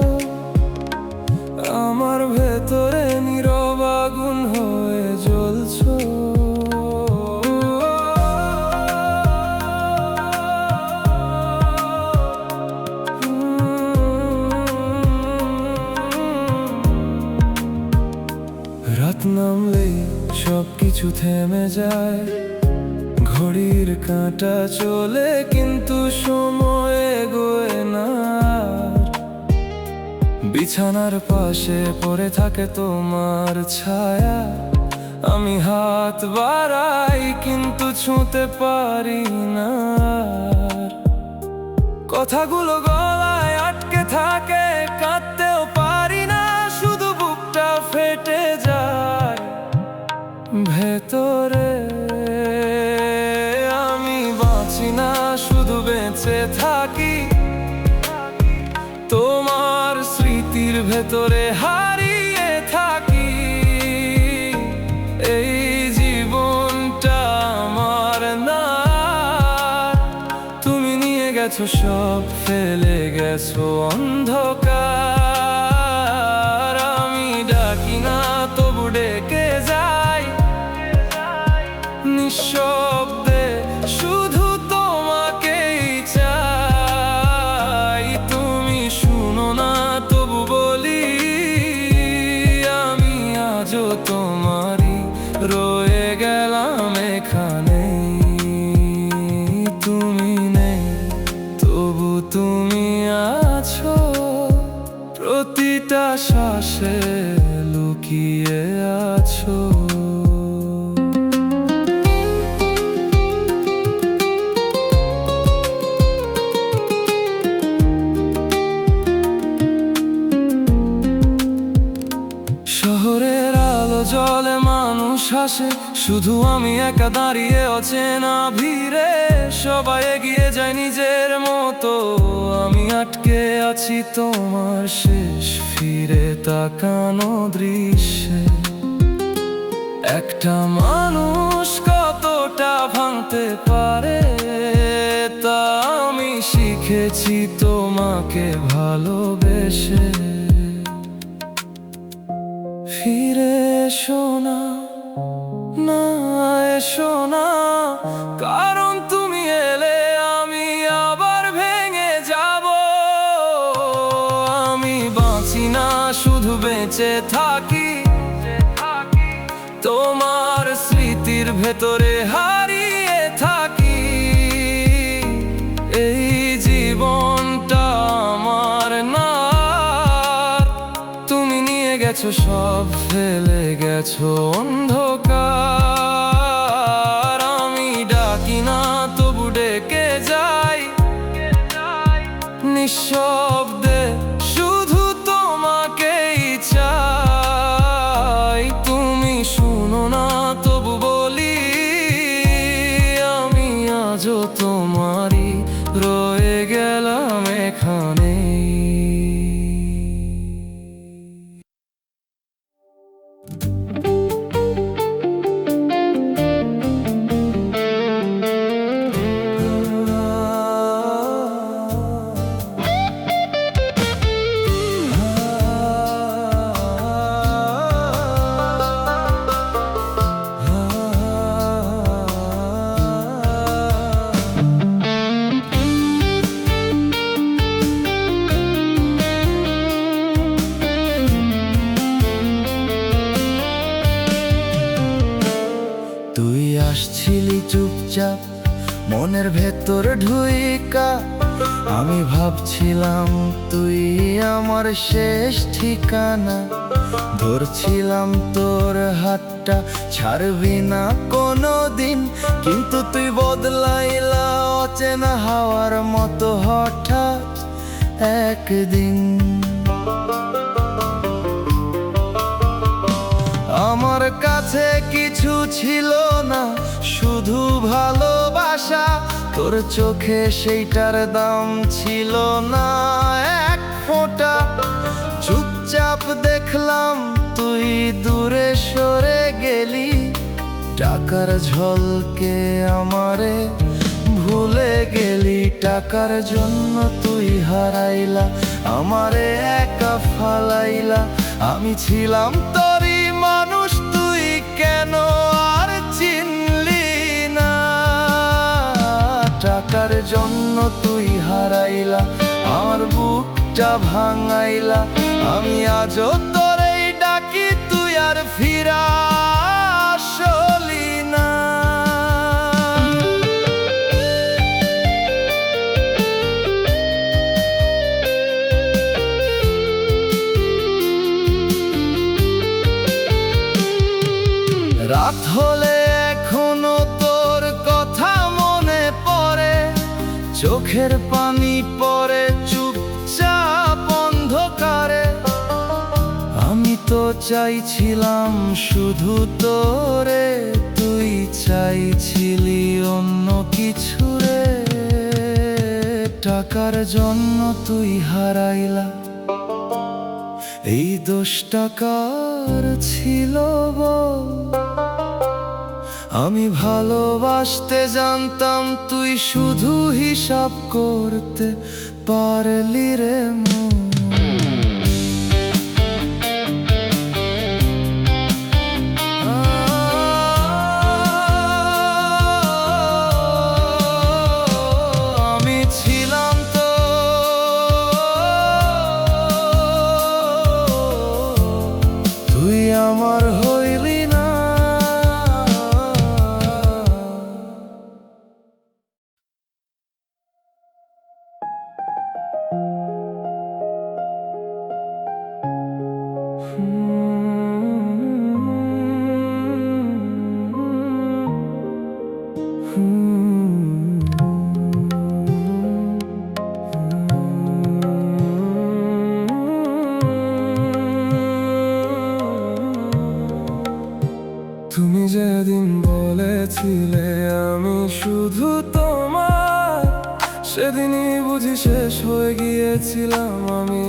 C: আমার ভেতরে, নীরব আগুন হয়ে জ্বলছো। রাত নামলেই সবকিছু থেমে যায়, ঘড়ির কাঁটা চলে কিন্তু সময় এগোয় না। বিছানার পাশে পড়ে থাকে তোমার ছায়া, আমি হাত বাড়াই কিন্তু ছুঁতে পারি না। কথাগুলো গলায় আটকে থাকে, কাঁদতেও পারি না, শুধু বুকটা ফেটে যায় ভেতরে। আমি বাঁচি না, শুধু বেঁচে থাকি তোমার স্মৃতির ভেতরে, হারিয়ে থাকি। এই জীবনটা আমার না, তুমি নিয়ে গেছো সব, ফেলে গেছো অন্ধকার। আমি ডাকি না, তবু ডেকে যাই নিঃশব্দে, শুধু তোমাকেই চাই। তুমি শুনো না, তবু বলি আমি আজও তোমারই, রয়ে গেলাম এখানে। তুমি নেই, তবু তুমি আছো প্রতিটা শ্বাসে, লুকিয়ে আছো। শহরের আলো জলে মানুষ হাসে, শুধু আমি একা দাঁড়িয়ে অচেনা ভিড়ে। সবাই এগিয়ে যায় নিজের মতো, আমি আটকে আছি তোমার শেষ ফিরে তাকানো দৃশ্যে। একটা মানুষ কতটা ভাঙতে পারে তা আমি শিখেছি তোমাকে ভালোবেসে। ফিরে এসো না, না এসো না, কারণ তুমি এলে আমি আবার ভেঙে যাব। আমি বাঁচি না, শুধু বেঁচে থাকি তোমার স্মৃতির ভেতরে, হারিয়ে থাকি। এই জীবনটা আমার না, তুমি নিয়ে গেছো সব, ফেলে গেছো অন্ধকার। আমি ডাকি না, তবু ডেকে যাই নিঃশব্দে, শুধু তোমাকেই চাই। তুমি শুনো না, তবু বলি আমি আজও তোমারই, রয়ে গেলাম এখানে।
D: মনের ভেতর ঢুইকা আমি ভাবছিলাম তুই আমার শেষ ঠিকানা। ধরছিলাম তোর হাতটা, ছাড়বি না কোনো দিন, কিন্তু তুই বদলাইলা অচেনা হাওয়ার মতো হঠাৎ একদিন। আমার কাছে কিছু ছিল না, শুধু ভালোবাসা। তোর চোখে সেইটার দাম ছিল না এক ফোঁটা। চুপচাপ দেখলাম তুই দূরে সরে গেলি, টাকার ঝলকে আমারে ভুলে গেলি। টাকার জন্য তুই হারাইলা, আমারে একা ফালাইলা। আমি ছিলাম তোরই মানুষ, তুই কেন আর চিনলি না? টাকার জন্য তুই হারাইলা, আমার বুকটা ভাঙাইলা। আমি আজও তোরেই ডাকি, তুই আর ফিরা আসলি না। রাত হলে এখনো তোর কথা মনে পড়ে, চোখের পানি পড়ে চুপচাপ অন্ধকারে। আমি তো চাইছিলাম শুধু তোরে, তুই চাইছিলি অন্য কিছু রে। টাকার জন্য তুই হারাইলা, এই দোষটা কার ছিল বল? আমি ভালোবাসতে জানতাম, তুই শুধু হিসাব করতে পারলি রে মন। আমি ছিলাম তো তুই আমার হইলি না।
C: তুমি যেদিন বলেছিলে আমি শুধু তোমার, সেদিনই বুঝি শেষ হয়ে গিয়েছিলাম আমি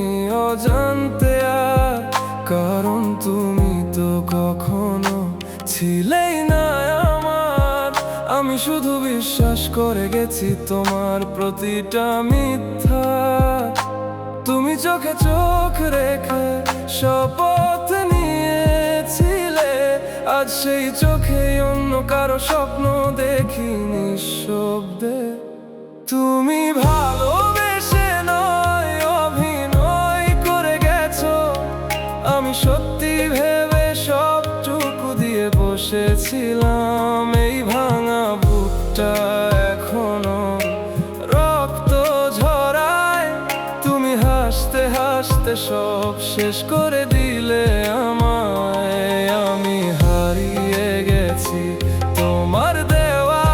C: অজান্তে। আর কারণ তুমি তো কখনো ছিলেই না আমার। আমি শুধু বিশ্বাস করে গেছি তোমার প্রতিটা মিথ্যা। তুমি চোখে চোখ রেখে শপথ নিয়েছিলে, আজ সেই চোখে অন্য কারো স্বপ্ন দেখি নিঃশব্দে। তুমি ভালোবেসে নয় অভিনয় করে গেছো, আমি সত্যি ভেবে সবটুকু দিয়ে বসেছিলাম। এই ভাঙা বুকটা এখনো রক্ত ঝরায়, তুমি হাসতে হাসতে সব শেষ করে দিলে আমায়। আমি হারিয়ে গেছি তোমার দেওয়া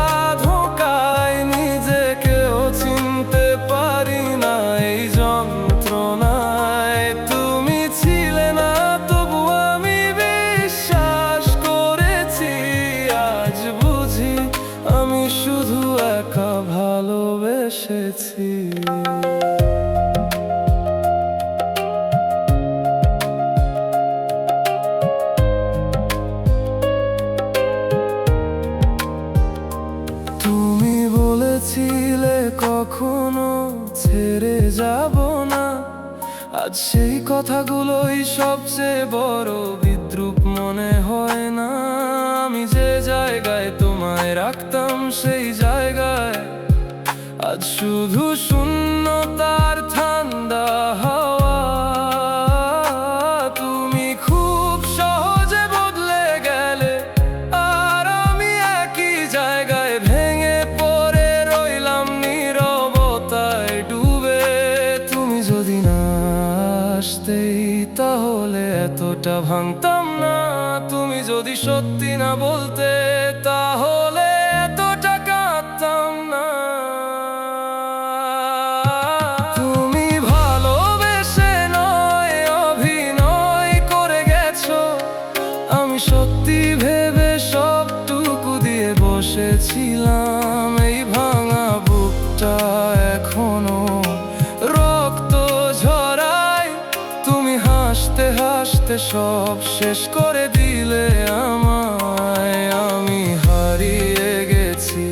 C: ধোঁকায়, নিজেকেও চিনতে পারি না এই যন্ত্রণায়। তুমি ছিলে না তবু আমি বিশ্বাস করেছি, আজ বুঝি আমি শুধু একা ভালোবেসেছি। তুমি বলেছিলে কখনো ছেড়ে যাব না, আজ সেই কথাগুলোই সবচেয়ে বড় বিদ্রূপ মনে হয় না। আমি যে জায়গায় তোমায় রাখতাম সেই জায়গায় আজ শুধু শূন্যতার ঠান্ডা হাওয়া। তুমি খুব সহজে বদলে গেলে, আর আমি একই জায়গায় ভেঙে পড়ে রই হাসতেই তাহলে এতটা ভাঙতাম না। তুমি যদি সত্যি না বলতে তাহলে এতটা কাঁদতাম না। তুমি ভালোবেসে নয় অভিনয় করে গেছো, আমি সত্যি ভেবে সবটুকু দিয়ে বসেছিলাম। এই ভাঙা বুকটা এখনো রক্ত ঝরায়, তুমি হাসতে হাসতে সব শেষ করে দিলে আমায়। আমি হারিয়ে গেছি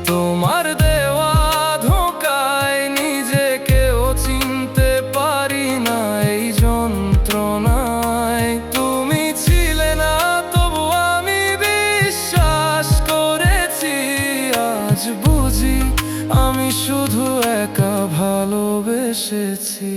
C: তোমার দেওয়া ধোঁকায়, নিজেকেও চিনতে পারি না এই যন্ত্রণায়। তুমি ছিলে না তবু আমি বিশ্বাস করেছি, আজ বুঝি আমি শুধু একা ভালোবেসেছি।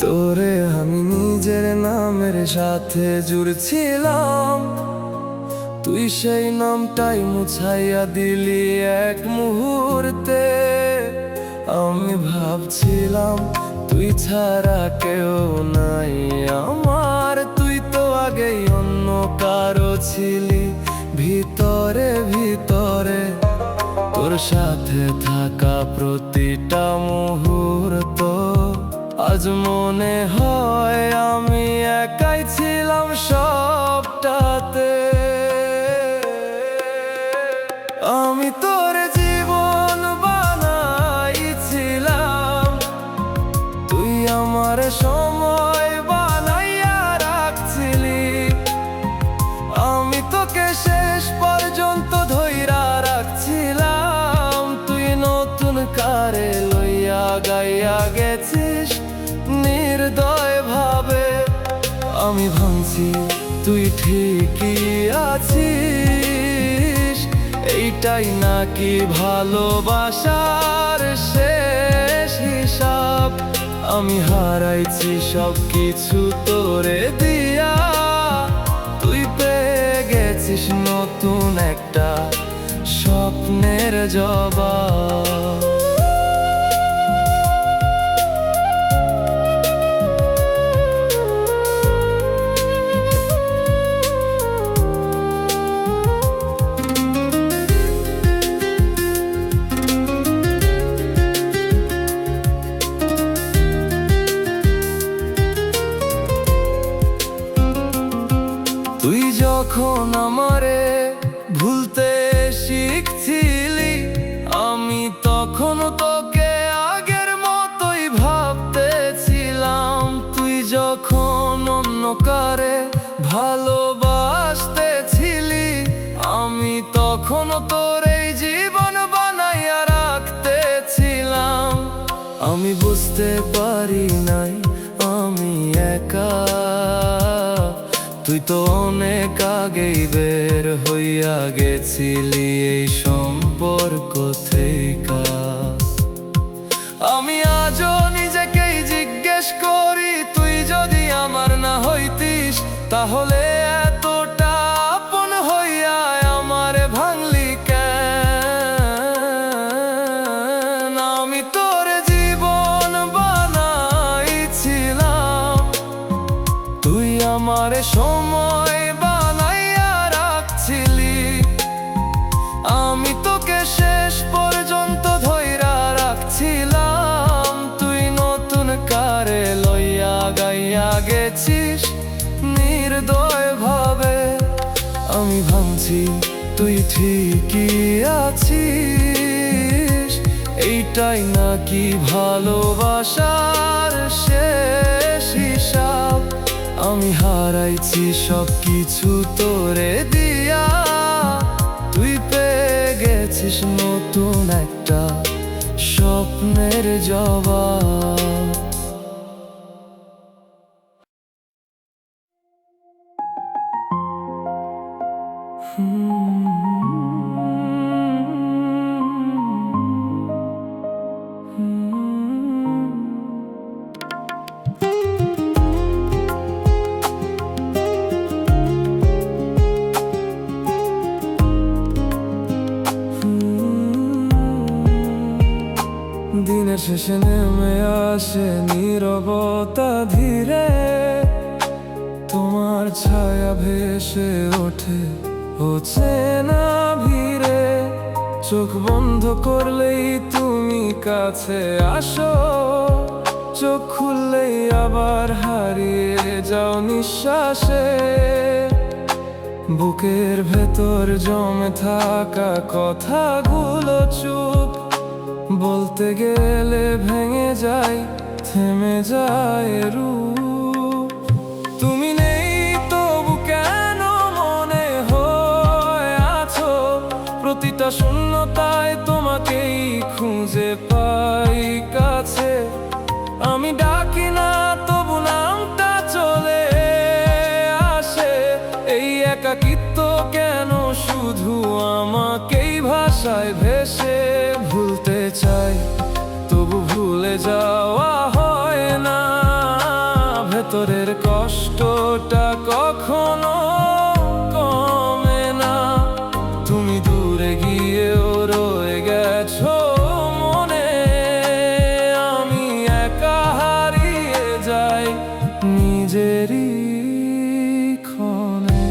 C: তোরে আমি নিজের নামের সাথে জুড়ছিলাম, তুই সেই নামটাই মুছাইয়া দিলি এক মুহূর্তে। আমি ভাবছিলাম তুই ছাড়া কেউ নাই আমার, তুই তো আগেই অন্য কারো ছিলি ভিতরে ভিতরে। তোর সাথে থাকা প্রতিটা মুহূর্ত আজ মনে হয় আমি একাই ছিলাম সবটাতে। আমি তোর জীবন বানাইছিলাম, তুই আমার সময় বানাইয়া রাখছিলি। আমি তোকে শেষ পর্যন্ত ধইরা রাখছিলাম, তুই নতুন কারে লইয়া গাইয়া গেছিস নির্দয় ভাবে। আমি ভাঙছি তুই ঠিকই আছিস, এইটাই নাকি ভালোবাসার শেষ হিসাব। আমি হারাইছি সব কিছু তোরে দিয়া, তুই পেয়ে গেছিস নতুন একটা স্বপ্নের জবাব। তুই যখন আমারে ভুলতে শিখছিলি, আমি তখন তোকে আগের মতোই ভাবতেছিলাম। তুই যখন অন্য কারে ভালোবাসতেছিলি, আমি তখন তোর এই জীবন বানাইয়া রাখতেছিলাম। আমি বুঝতে পারি নাই আমি একা, তুই তো অনেক আগেই বের হইয়া গেছিলি এই সম্পর্ক থেকে। আমি আজও নিজেকেই জিজ্ঞেস করি, তুই যদি আমার না হইতিস তাহলে এতটা আপন হইয়া আমারে ভাঙলি কেন? আমি তোর জীবন বানাইছিলাম, তুই আমার সময় বানাইয়া রাখছিলি। আমি তোকে শেষ পর্যন্ত ধইরা রাখছিলাম, তুই নতুন কারে লইয়া গাইয়া গেছিস নির্দয় ভাবে। আমি ভাঙছি তুই ঠিকই আছিস, এইটাই নাকি ভালোবাসার শেষ হিসাব। আমি হারাইছি সব কিছু তোরে দিয়া, তুই পেয়ে গেছিস নতুন একটা স্বপ্নের জবাব।
B: দিনের শেষে নেমে আসে নীরবতা ধীরে, তোমার ছায়া ভেসে ওঠে অচেনা ভিড়ে। চোখ বন্ধ করলেই তুমি কাছে আসো, চোখ খুললেই আবার হারিয়ে যাও নিঃশ্বাসে। বুকের ভেতর জমে থাকা কথাগুলো চুপ, বলতে গেলে ভেঙে যায়, থেমে যায় রূপ। তুমি নেই তবু কেন মনে হয় আছো, প্রতিটা শূন্যতায় তোমাকেই খুঁজে পাই কাছে। আমি ডাকি না তবু নামটা চলে আসে, এই একাকিত্ব কেন শুধু আমাকেই ভাষায় ভেসে। ভুলতে চাই তবু ভুলে যাওয়া হয় না, ভেতরের কষ্টটা কখনো কমে না। তুমি দূরে গিয়েও রয়ে গেছো মনে, আমি একা হারিয়ে যাই নিজেরই ক্ষণে।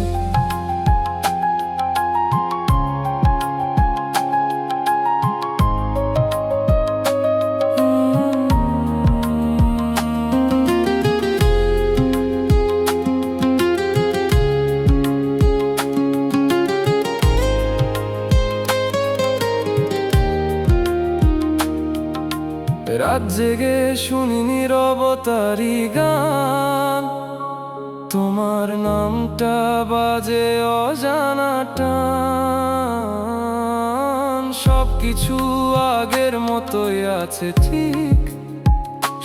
B: রাত জেগে শুনি নীরবতারি গান, তোমার নামটা বাজে অজানা টান। সবকিছু আগের মতোই আছে ঠিক,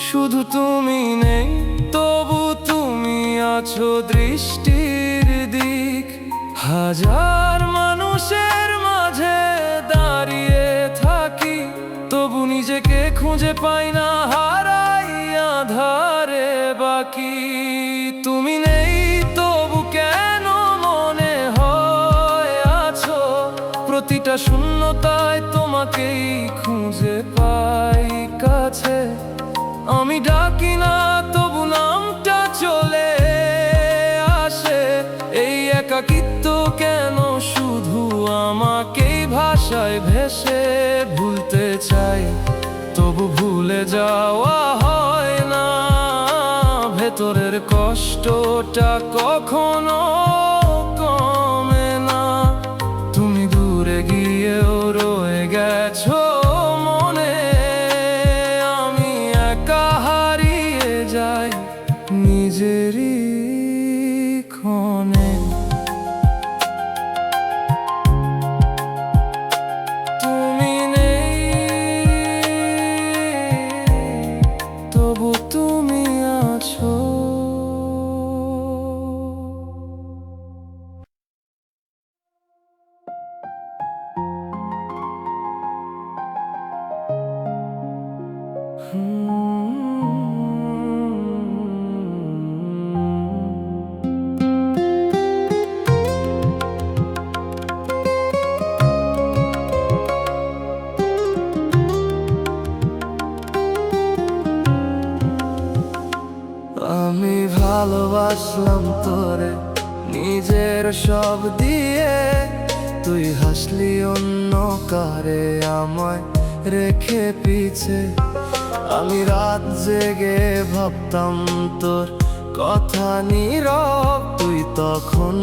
B: শুধু তুমি নেই তবু তুমি আছো দৃষ্টির দিক। হাজার মানুষের মাঝে দাঁড়িয়ে থাকি, তবু নিজেকে খুঁজে পাই না, হারাই আধারে বাকি। তুমি নেই তবু কেন মনে হয় আছো, প্রতিটা শূন্যতায় তোমাকেই খুঁজে পাই কাছে। আমি ডাকি না তবু নামটা চলে আসে, এই একাকিত্ব কেন শুধু আমাকেই ভাষায় ভেসে। ভুলতে চাই তবু ভুলে যাওয়া হয় না, ভেতরের কষ্টটা কখনো কমে না। তুমি দূরে গিয়েও রয়ে গেছো মনে, আমি একা হারিয়ে যাই নিজেরই ক্ষণে। তুমি নেই তবু তুমি আছো। আমি ভালোবাসলাম তোরে নিজের সব দিয়ে, তুই হাসলি অন্য কারে আমায় রেখে পিছে। আমি রাত জেগে ভাবতাম তোর কথা নীরব, তুই তখন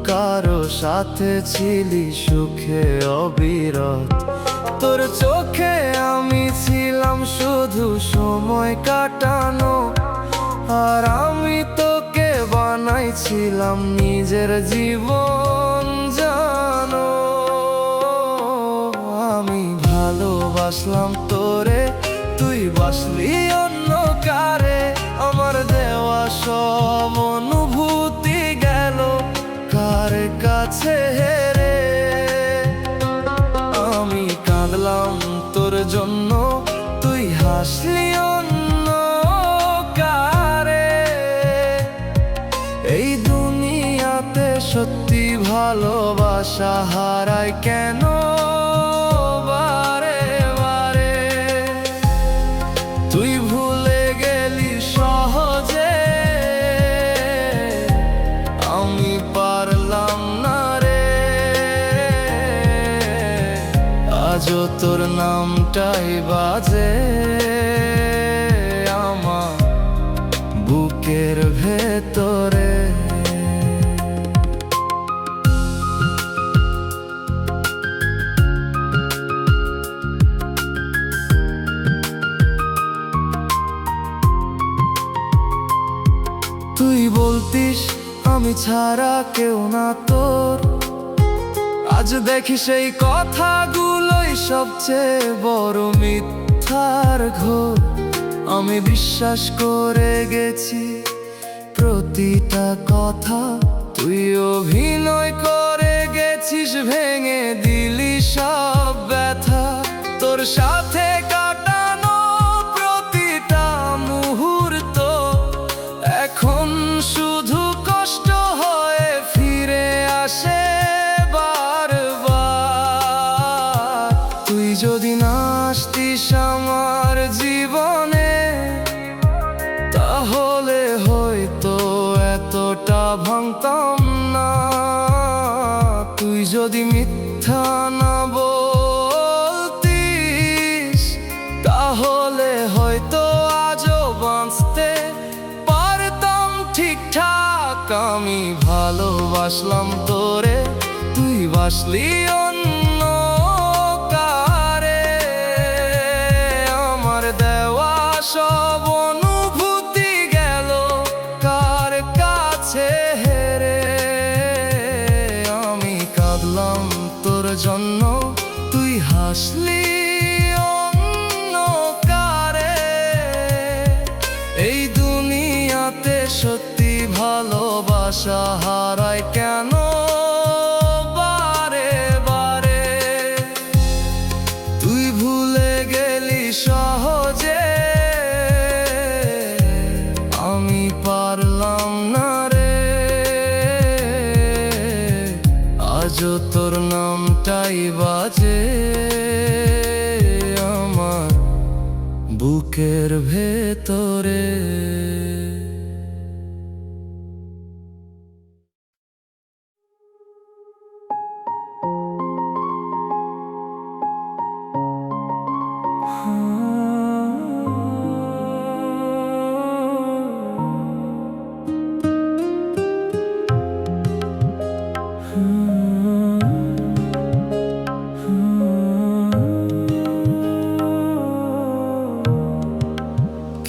B: কারো সাথে ছিলি সুখে অবিরত। তোর চোখে আমি ছিলাম শুধু সময় কাটানো, আর আমি তোকে বানাইছিলাম নিজের জীবন জানো। আমি ভালোবাসলাম তোরে, তুই বাসলি অন্য কারে, আমার দেওয়া সব অনুভূতি গেল কার কাছে হেরে।
C: ভালোবাসা হারায় কেন বারে বারে? তুই ভুলে গেলি সহজে, আমি পারলাম না রে। আজও তোর নামটাই বাজে আমার বুকের ভেতরে। তুই বলতিস আমি ছাড়া কেউ না তোর, আজ দেখি সেই কথাগুলোই সবচেয়ে বড় মিথ্যার ঘোর। আমি বিশ্বাস করে গেছি প্রতিটা কথা, তুই অভিনয় করে গেছিস, ভেঙে দিলি সব ব্যথা। তোর সাথে কাটানো প্রতিটা মুহূর্ত এখন শুধু কষ্ট হয়ে ফিরে আসে বারবার। তুই যদি না আসতিস আমার জীবনে, তাহলে হয়তো এতটা ভাঙতাম না। তুই যদি মিথ্যা না বলতিস, তাহলে হয়তো আজও বাঁচতে পারতাম ঠিকঠাক। আমি ভালোবাসলাম তোরে, তুই বাসলি অন্য কারে। আমার দেওয়া সব অনুভূতি গেল কার কাছে হেরে। আমি কাঁদলাম তোর জন্য, তুই হাসলি অন্য কারে। এই দুনিয়াতে সত্যি ভালোবাসা হারায় কেন বারে বারে? তুই ভুলে গেলি সহজে, আমি পারলাম না রে। আজও তোর নামটাই বাজে আমার বুকের ভেতরে।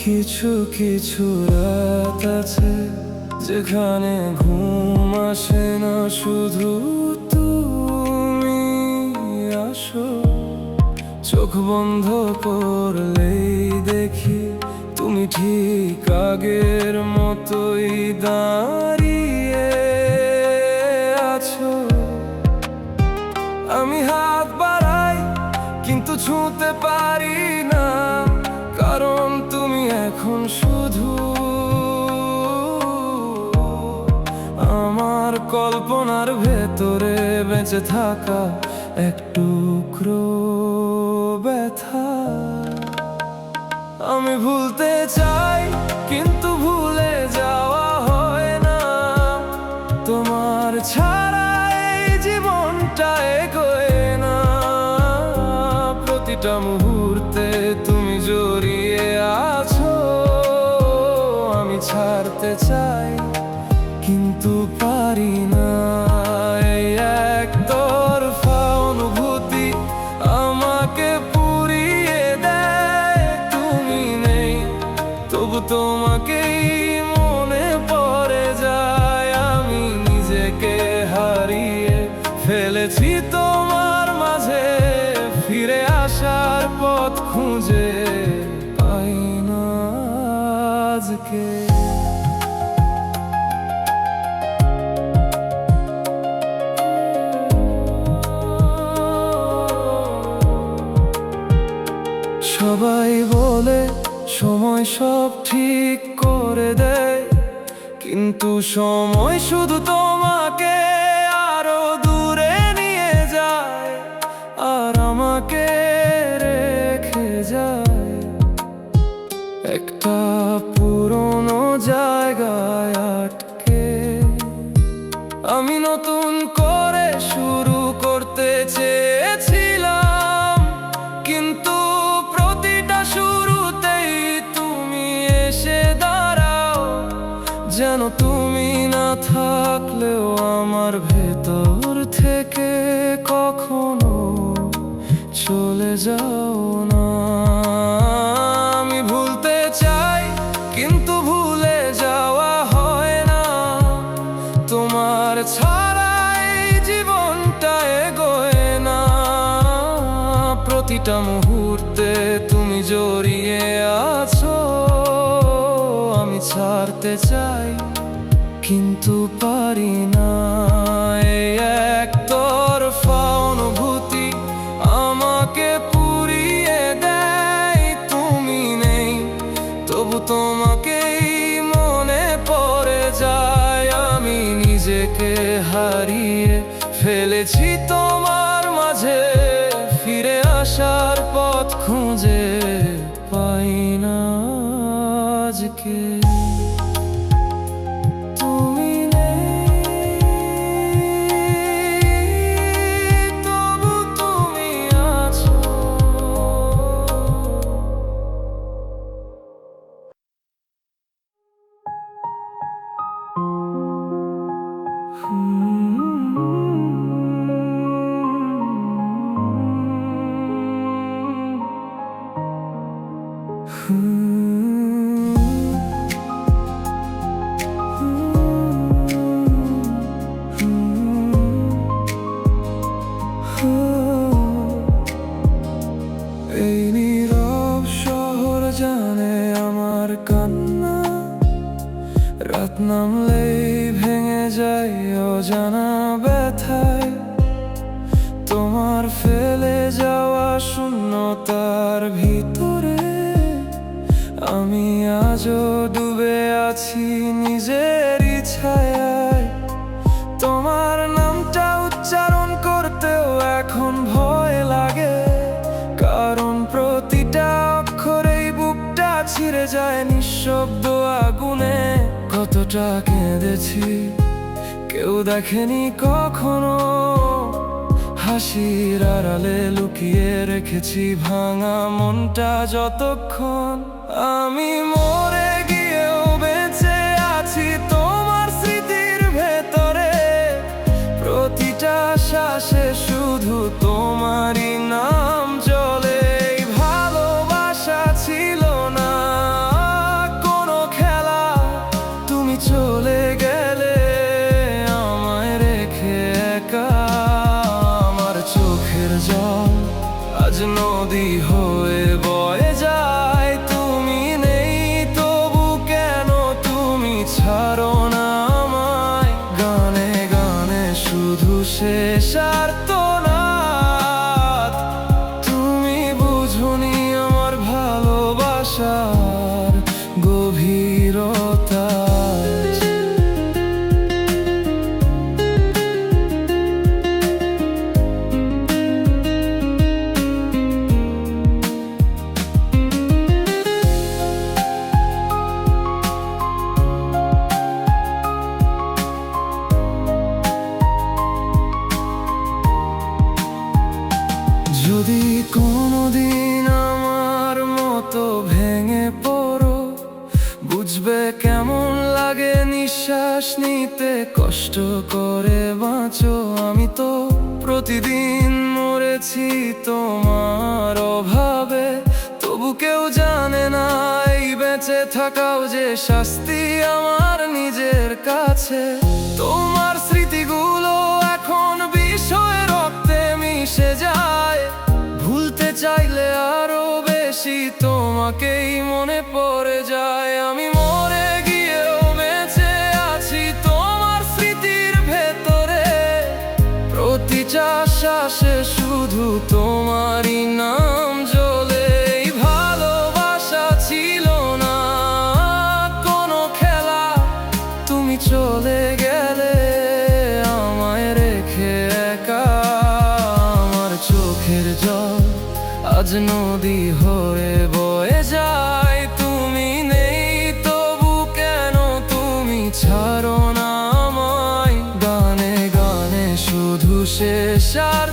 B: কিছু কিছু রাত আছে যেখানে ঘুম আসে না, শুধু তুমি আসো। চোখ বন্ধ করলেই দেখি তুমি ঠিক আগের মতোই দাঁড়িয়ে আছো। আমি হাত বাড়াই কিন্তু ছুঁতে পারি না, কারণ তুমি এখন শুধু আমার কল্পনার ভেতরে বেঁচে থাকা এক টুকরো ব্যথা। আমি ভুলতে চাই কিন্তু ভুলে যাওয়া হয় না, তোমার ছাড়া এই জীবনটা এগোয় না। প্রতিটা মুহূর্তে তুমি জড়িয়ে আছো, আমি ছাড়তে চাই কিন্তু পারি না। এই একতরফা অনুভূতি আমাকে পুড়িয়ে দেয়, তুমি নেই তবু তোমাকেই মনে পড়ে যায়। আমি নিজেকে হারিয়ে ফেলেছি তোমার মাঝে, ফিরে আসার পথ খুঁজে পাই না আজকে। সবাই বলে সময় সব ঠিক করে দেয়, কিন্তু সময় শুধু তোমাকে আরো দূরে যেন তুমি না থাকলেও আমার ভেতর থেকে কখনো চলে যাও না। আমি ভুলতে চাই কিন্তু ভুলে যাওয়া হয় না, তোমার ছাড়াই জীবনটা এগোয় না। প্রতিটা মুহূর্তে তুমি জড়িয়ে আছো, আমি ছাড়তে চাই কিন্তু পারি না। এই একতরফা অনুভূতি আমাকে পুড়িয়ে দেয়, তুমি নেই তবু তোমাকেই মনে পড়ে যায়। আমি নিজেকে হারিয়ে ফেলেছি তোমার মাঝে, ফিরে আসার পথ খুঁজে পাই না আজকে। তুমি নেই তবু তুমি আছো। এই নীরব শহর জানে আমার কান্না, রাত নামলেই ভেঙে যায় অজানা ব্যথায়। তোমার ফেলে যাওয়া শূন্যতার ভিতরে আমি আজও ডুবে আছি নিজেরই ছায়ায়। তোমার নামটা উচ্চারণ করতেও এখন ভয় লাগে, কারণ প্রতিটা অক্ষরেই বুকটা ছিঁড়ে যায় নিঃশব্দ আগুনে। কতটা কেঁদেছি কেউ দেখেনি কখনো, হাসির আড়ালে লুকিয়ে রেখেছি ভাঙা মনটা যতক্ষণ। আমি মরে গিয়েও বেঁচে আছি তোমার স্মৃতির ভেতরে, প্রতিটা শ্বাসে শুধু তোমারই নাম চলে। এই ভালোবাসা ছিল না কোনো খেলা, তুমি চলে গেলে আমায় রেখে একা। আমার চোখের জল আজ নদী হয়ে বয়ে যায়, তুমি নেই তবু কেন তুমি ছাড়ো না আমায়। গানে গানে শুধু শেষ আর্তনাদ, তুমি বুঝোনি আমার ভালোবাসার গভীরতা। যদি কোনোদিন আমার মতো ভেঙে পড়ো, বুঝবে কেমন লাগে নিঃশ্বাস নিতে, কষ্ট করে বাঁচো। আমি তো প্রতিদিন মরেছি তোমার অভাবে, তবু কেউ জানে না এই বেঁচে থাকাও যে শাস্তি আমার নিজের কাছে। তোমার স্মৃতিগুলো এখন বিষয়ে রক্তে মিশে যায়, ভুলতে চাইলে আরো বেশি তোমাকেই মনে পড়ে যায়। আমি মরে গিয়েও বেঁচে আছি তোমার স্মৃতির ভেতরে, প্রতিটা শ্বাসে শুধু তোমারই নাম জ্বলে। এই ভালোবাসা ছিল না কোনো খেলা, তুমি চলে গেলে আমায় রেখে একা। আমার চোখের জল আজ নদী হয়ে বয়ে যায়, তুমি নেই তবু কেন তুমি ছাড়ো না আমায়। গানে গানে শুধু শেষ আর